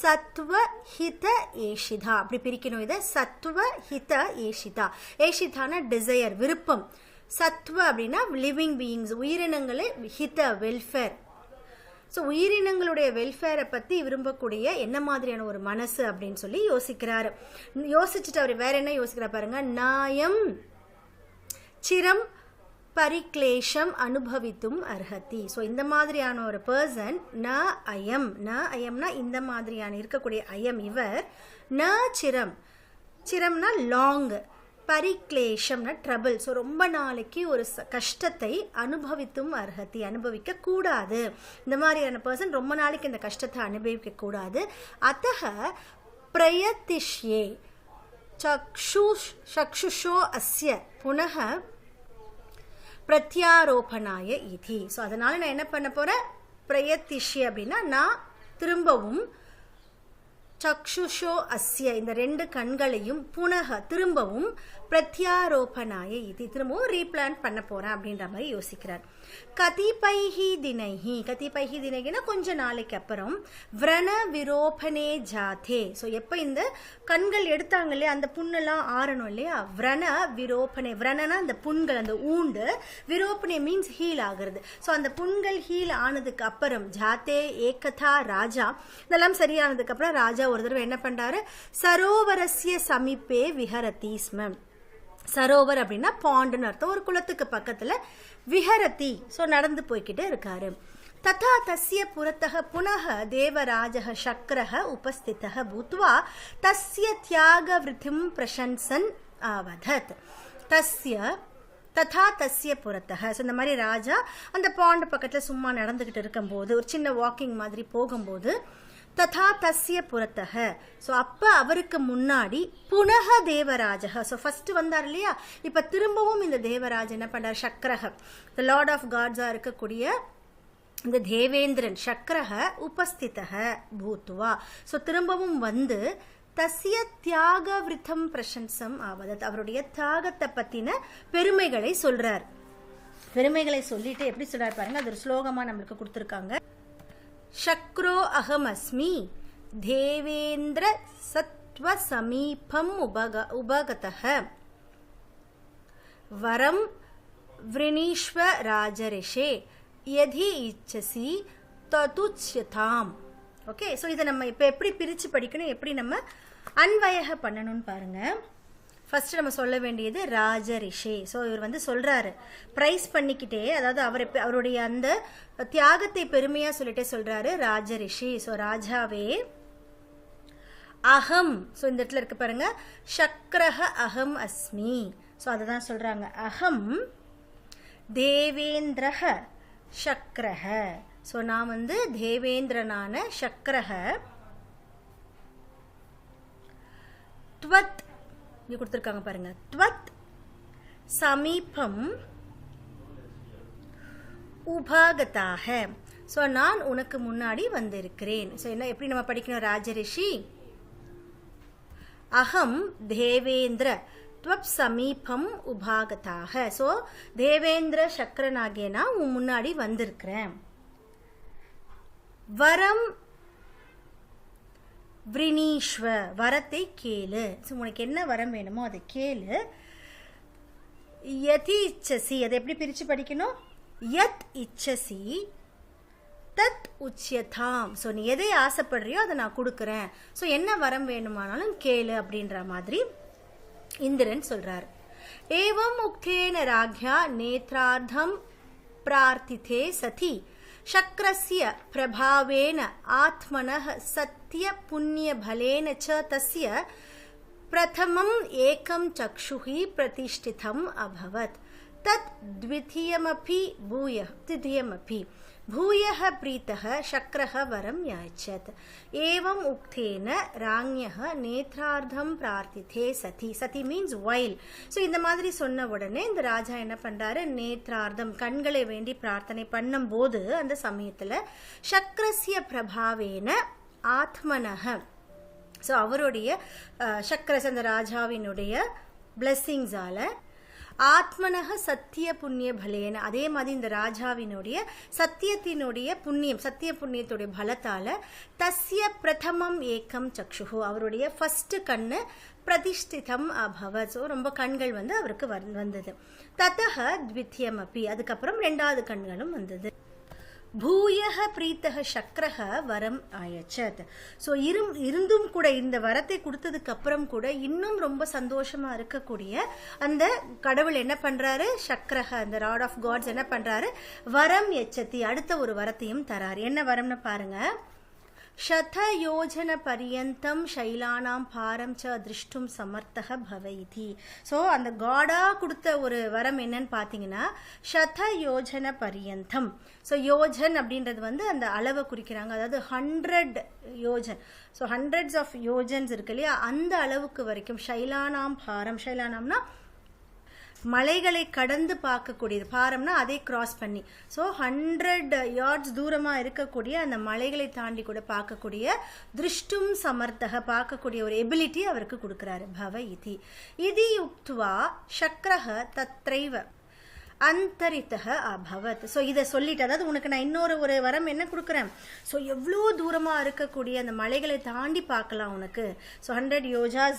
சத்வ ஹித ஏஷிதா, அப்படி பிரிக்கணும் இதை. சத்வ ஹித ஏஷிதா, ஏஷிதான டிசையர், விருப்பம். சத்வ அப்படின்னா லிவிங் பீயிங்ஸ், உயிரினங்களை, ஹித வெல்ஃபேர். ஸோ உயிரினங்களுடைய வெல்ஃபேரை பற்றி விரும்பக்கூடிய என்ன மாதிரியான ஒரு மனசு அப்படின்னு சொல்லி யோசிக்கிறாரு. யோசிச்சுட்டு அவர் வேற என்ன யோசிக்கிறார் பாருங்க. நாயம் சிரம் பரிக்லேஷம் அனுபவித்தும் அர்ஹதி. ஸோ இந்த மாதிரியான ஒரு பர்சன், ந அயம், ந அயம்னா இந்த மாதிரியான இருக்கக்கூடிய அயம் இவர், ந சிரம், சிரம்னா லாங், பரிக்லேஷம்னா ட்ரபிள். ஸோ ரொம்ப நாளைக்கு ஒரு கஷ்டத்தை அனுபவித்தும் அர்ஹதி, அனுபவிக்க கூடாது. இந்த மாதிரியான பர்சன் ரொம்ப நாளைக்கு இந்த கஷ்டத்தை அனுபவிக்க கூடாது. அத்தக பிரயத்திஷ்யே சக்ஷுஷோ அஸ்ய புனக பிரத்யாரோபணாய இதி. ஸோ அதனால நான் என்ன பண்ண போறேன், பிரயத்திஷ்யே அப்படின்னா நான் திரும்பவும், சக்ஷுஷோ அஸ்ய இந்த ரெண்டு கண்களையும், புனக திரும்பவும், பிரத்யாரோபணாய இது திரும்பவும் ரீபிளான் பண்ண போறேன் அப்படின்ற மாதிரி யோசிக்கிறார். கதிபைஹி தினைஹி, கதிபைஹி தினைகினா கொஞ்ச நாளைக்கு அப்புறம், விரண விரோபனே ஜாதே. ஸோ எப்போ இந்த கண்கள் எடுத்தாங்க இல்லையா, அந்த புண்ணெல்லாம் ஆறணும் இல்லையா, விரண விரோபனே, விரணனா அந்த புண்கள், அந்த ஊண்டு, விரோபனே மீன்ஸ் ஹீல் ஆகிறது. ஸோ அந்த புண்கள் ஹீல் ஆனதுக்கு அப்புறம், ஜாத்தே ஏகதா ராஜா, இதெல்லாம் சரியானதுக்கு அப்புறம் ராஜா ஒரு தடவை என்ன பண்றாரு, சரோவரஸ்ய சமீபே விஹரதி ஸ்ம. சரோவர் அப்படின்னா பாண்டுன்னு அர்த்தம், ஒரு குளத்துக்கு பக்கத்துல விஹரதி, ஸோ நடந்து போய்கிட்டே இருக்காரு. ததா தஸ்ய புரத்தக புனக தேவராஜக சக்கரக உபஸ்திதக பூத்வா தஸ்ய தியாக விருத்திம் பிரசன்சன் ஆவதத். தஸ்ய ததா தஸ்ய புரத்தக, ஸோ இந்த மாதிரி ராஜா அந்த பாண்டு பக்கத்தில் சும்மா நடந்துக்கிட்டு இருக்கும்போது, ஒரு சின்ன வாக்கிங் மாதிரி போகும்போது, ததா தஸ்ய புரத்தக, ஸோ அப்போ அவருக்கு முன்னாடி, புனக தேவராஜக, ஸோ ஃபர்ஸ்ட் வந்தார் இல்லையா, இப்போ திரும்பவும் இந்த தேவராஜ் என்ன பண்ணார், சக்கரக, த லார்ட் ஆஃப் காட்ஸாக இருக்கக்கூடிய இந்த தேவேந்திரன் சக்கரக உபஸ்திதக பூத்வா, ஸோ திரும்பவும் வந்து, தஸ்ய தியாக விருத்தம் பிரசன்சம் ஆவதத், அவருடைய தியாகத்தை பற்றின பெருமைகளை சொல்றார். பெருமைகளை சொல்லிட்டு எப்படி சொல்றாரு பாருங்க, அது ஒரு ஸ்லோகமாக நம்மளுக்கு கொடுத்துருக்காங்க. சக்ரோ அகமஸ்மி தேவேந்திர சத்வ சமீபம் உபகதஹ வரம் விரணீஷ்வ ராஜரிஷே யதி இச்சசி ததுச்யதாம். ஓகே, ஸோ இதை நம்ம இப்போ எப்படி பிரித்து படிக்கணும், எப்படி நம்ம அன்வயக பண்ணணும்னு பாருங்க. ஃபர்ஸ்ட் நம்ம சொல்ல வேண்டியது ராஜரிஷே. ஸோ இவர் வந்து சொல்றாரு, பிரைஸ் பண்ணிக்கிட்டே, அதாவது அவருடைய அந்த தியாகத்தை பெருமையா சொல்லிட்டே சொல்றாரு, ராஜரிஷி. ஸோ ராஜாவே, அகம், ஸோ இந்த இடத்துல இருக்கு பாருங்க, சக்கரஹ அகம் அஸ்மி. ஸோ அதை தான் சொல்றாங்க, அகம் தேவேந்திரஹ சக்கரஹ. ஸோ நான் வந்து தேவேந்திரனான சக்கரஹ, த்வத் இங்க கொடுத்துருக்காங்க பாருங்க, த்வத் சமீபம் உபாகதாக, ஸோ நான் உனக்கு முன்னாடி வந்திருக்கிறேன். ஸோ என்ன எப்படி நம்ம படிக்கணும், ராஜரிஷி அகம் தேவேந்திர த்வப் சமீபம் உபாகதாக. ஸோ தேவேந்திர சக்கரனாகிய நான் உன் முன்னாடி வந்திருக்கிறேன். வரம் விரணீஷ்வ, வரத்தை கேளு. ஸோ உனக்கு என்ன வரம் வேணுமோ அதை கேளு. யதி இச்சசி, அதை எப்படி பிரித்து படிக்கணும், யத் இச்சசி தத் உச்சியதாம். ஸோ நீ எதை ஆசைப்படுறியோ அதை நான் கொடுக்குறேன். ஸோ என்ன வரம் வேணுமானாலும் கேளு அப்படின்ற மாதிரி இந்திரன் சொல்றார். ஏவம் உக்தேன ராஜ்யா நேத்ரார்த்தம் பிரார்த்திதே சதி शक्रस्य प्रभावेन आत्मनः सत्य पुण्य बलेन च तस्य प्रथमम् एकं चक्षुः प्रतिष्ठितम् अभवत् तत् द्वितीयमपि भूयः प्रीतः शक्रः वरं याचत् एवम् उक्तेन राज्ञः नेत्रार्धं प्रार्थिते सति மீன்ஸ் while. ஸோ இந்த மாதிரி சொன்ன உடனே இந்த ராஜா என்ன பண்ணுறாரு, நேத்ரார்த்தம் கண்களை வேண்டி பிரார்த்தனை பண்ணும்போது அந்த சமயத்தில் சக்ரஸ்ய பிரபாவேன ஆத்மனக, ஸோ அவருடைய சக்கரஸ் அந்த ராஜாவினுடைய பிளெஸ்ஸிங்ஸால் ஆத்மனக சத்திய புண்ணிய பலேன, அதே மாதிரி இந்த ராஜாவினுடைய சத்தியத்தினுடைய புண்ணியம் சத்திய புண்ணியத்துடைய பலத்தால் தஸ்ய பிரதமம் ஏக்கம் சக்ஷுஹு, அவருடைய ஃபர்ஸ்ட் கண்ணு பிரதிஷ்டிதம் அபவத், ஸோ ரொம்ப கண்கள் வந்து அவருக்கு வந்தது. ததஹ த்வித்யம் அப்பி, அதுக்கப்புறம் 2வது கண்களும் வந்தது. பூயः பிரீத்தः சக்கரः வரம் ஆயச்சத், ஸோ இருந்தும் கூட இந்த வரத்தை கொடுத்ததுக்கு அப்புறம் கூட இன்னும் ரொம்ப சந்தோஷமா இருக்கக்கூடிய அந்த கடவுள் என்ன பண்றாரு, சக்கரக அந்த ராட் ஆஃப் காட்ஸ் என்ன பண்றாரு, வரம் எச்சத்தி, அடுத்த ஒரு வரத்தையும் தராரு. என்ன வரம்னு பாருங்க, शतयोजन पर्यंतम शैलानाम पारम च दृष्टुम समर्थः भवैति. ஸோ அந்த காடா கொடுத்த ஒரு வரம் என்னன்னு பார்த்தீங்கன்னா शतयोजन पर्यंतम. ஸோ யோஜன் அப்படின்றது வந்து அந்த அளவை குறிக்கிறாங்க, அதாவது 100 யோஜன். ஸோ ஹண்ட்ரட்ஸ் ஆஃப் யோஜன்ஸ் இருக்கு இல்லையா, அந்த அளவுக்கு வரைக்கும் ஷைலானாம் பாரம், ஷைலானாம்னா மலைகளை கடந்து பார்க்கக்கூடியது, பாரம்னா அதை கிராஸ் பண்ணி, ஸோ 100 யார்ட்ஸ் தூரமாக இருக்கக்கூடிய அந்த மலைகளை தாண்டி கூட பார்க்கக்கூடிய திருஷ்டும் சமர்த்தக, பார்க்கக்கூடிய ஒரு எபிலிட்டி அவருக்கு கொடுக்குறாரு. பவ இதி இது யுக்துவா சக்கரஹ தத்ரைவ அந்தரித்தக அபவத். ஸோ இதை சொல்லிட்டு, அதாவது உனக்கு நான் இன்னொரு ஒரு வரம் என்ன கொடுக்குறேன், ஸோ எவ்வளோ தூரமாக இருக்கக்கூடிய அந்த மலைகளை தாண்டி பார்க்கலாம் உனக்கு, ஸோ 100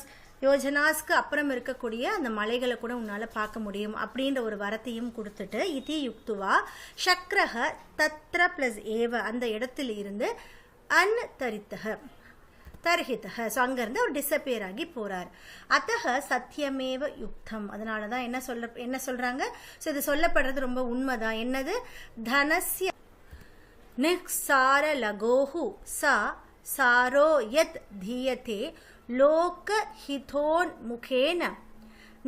யோஜனாஸ்க்கு அப்புறம் இருக்கக்கூடிய அந்த மலைகளை கூட உன்னால் பார்க்க முடியும் அப்படின்ற ஒரு வரத்தையும் கொடுத்துட்டு, இதி யுக்துவா சக்கரஹ தத்ர ப்ளஸ் ஏவ, அந்த இடத்துல இருந்து தர்ஹிதக, ஸோ அங்கேருந்து அவர் டிஸப்பியர் ஆகி போகிறார். அத்தக சத்தியமேவ யுக்தம், அதனால தான் என்ன சொல்கிறாங்க, ஸோ இது சொல்லப்படுறது ரொம்ப உண்மைதான். என்னது, தனஸ்ய நிக்சார லகோஹு சா சாரோ யத் தீயதே लोकहितोन्मुखेन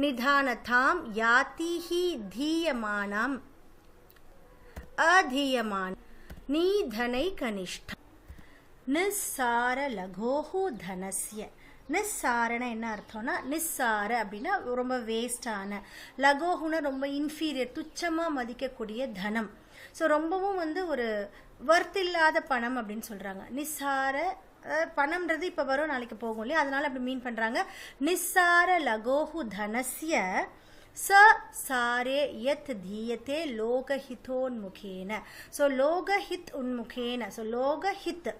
निधानतां याति हि धीयमानम् अधीयमान निधनैकनिष्ठम् निस्सार लघोहु धनस्य. நிஸ்ஸாரன என்ன அர்த்தம்னா, நிஸ்ஸார அப்படின்னா ரொம்ப வேஸ்டான, லகோஹுனா ரொம்ப இன்ஃபீரியர் துச்சமாக மதிக்கக்கூடிய தனம், ஸோ ரொம்பவும் வந்து ஒரு வர்த் இல்லாத பணம் அப்படின்னு சொல்கிறாங்க. நிஸ்ஸார பணம்ன்றது இப்போ வரும் நாளைக்கு போகும் இல்லையா, அதனால அப்படி மீன் பண்ணுறாங்க. நிஸ்ஸார லகோஹு தனஸ்ய ச சாரே யத் தீயத்தே லோகஹிதோன்முகேன. ஸோ லோகஹித் உன்முகேன, ஸோ லோகஹித்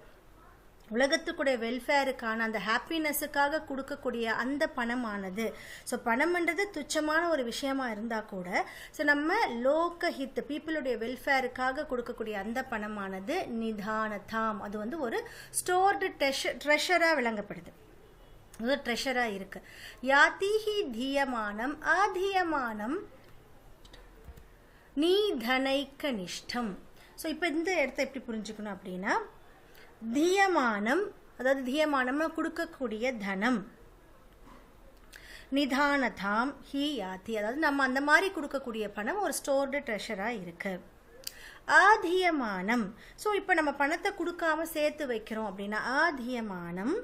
உலகத்துக்குடைய வெல்ஃபேருக்கான அந்த ஹாப்பினஸுக்காக கொடுக்கக்கூடிய அந்த பணமானது, ஸோ பணம்ன்றது துச்சமான ஒரு விஷயமா இருந்தால் கூட, ஸோ நம்ம லோகஹித் பீப்புளுடைய வெல்ஃபேருக்காக கொடுக்கக்கூடிய அந்த பணமானது நிதானதாம், அது வந்து ஒரு ஸ்டோர்டு ட்ரெஷராக விளங்கப்படுது, அது ட்ரெஷராக இருக்கு. யாத்திஹி தீயமானம் அதீயமானம் நீதனைக்க நிஷ்டம். ஸோ இப்போ இந்த இடத்த எப்படி புரிஞ்சுக்கணும் அப்படின்னா, தீயமானம், அதாவது தீயமானம்னா கொடுக்கக்கூடிய தனம், நிதானதாம் ஹி யாத்தி, அதாவது நம்ம அந்த மாதிரி கொடுக்கக்கூடிய பணம் ஒரு ஸ்டோர்டு ட்ரெஷராக இருக்கு. ஆதியமானம், ஸோ இப்போ நம்ம பணத்தை கொடுக்காம சேர்த்து வைக்கிறோம் அப்படின்னா ஆதியமானம்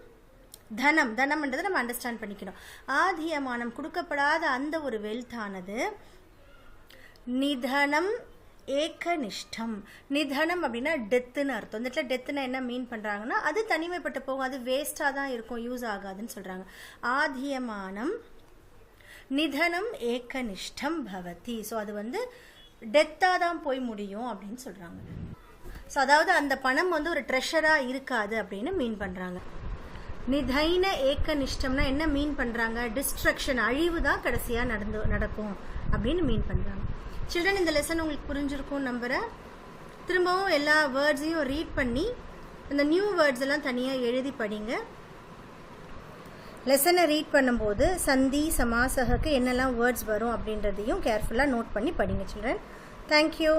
தனம், தனம்ன்றதை நம்ம அண்டர்ஸ்டாண்ட் பண்ணிக்கணும். ஆதியமானம் கொடுக்கப்படாத அந்த ஒரு வெல்த்தானது நிதனம் ஏகநிஷ்டம். நிதனம் அப்படின்னா டெத்துன்னு அர்த்தம். இந்த இடத்துல டெத்துனா என்ன மீன் பண்ணுறாங்கன்னா, அது தனிமைப்பட்டு போகும், அது வேஸ்டாக தான் இருக்கும், யூஸ் ஆகாதுன்னு சொல்கிறாங்க. ஆதியமானம் நிதனம் ஏகநிஷ்டம் பவதி, ஸோ அது வந்து டெத்தாக தான் போய் முடியும் அப்படின்னு சொல்கிறாங்க. ஸோ அதாவது அந்த பணம் வந்து ஒரு ட்ரெஷராக இருக்காது அப்படின்னு மீன் பண்ணுறாங்க. நிதைன ஏகநிஷ்டம்னா என்ன மீன் பண்ணுறாங்க, டிஸ்ட்ரக்ஷன், அழிவு தான் கடைசியாக நடக்கும் அப்படின்னு மீன் பண்ணுறாங்க. சில்ட்ரன், இந்த லெசன் உங்களுக்கு புரிஞ்சிருக்கும் நம்புகிறேன். திரும்பவும் எல்லா வேர்ட்ஸையும் ரீட் பண்ணி இந்த நியூ வேர்ட்ஸ் எல்லாம் தனியாக எழுதி படிங்க. லெசனை ரீட் பண்ணும்போது சந்தி சமாசகக்கு என்னெல்லாம் வேர்ட்ஸ் வரும் அப்படின்றதையும் கேர்ஃபுல்லாக நோட் பண்ணி படிங்க சில்ட்ரன். தேங்க்யூ.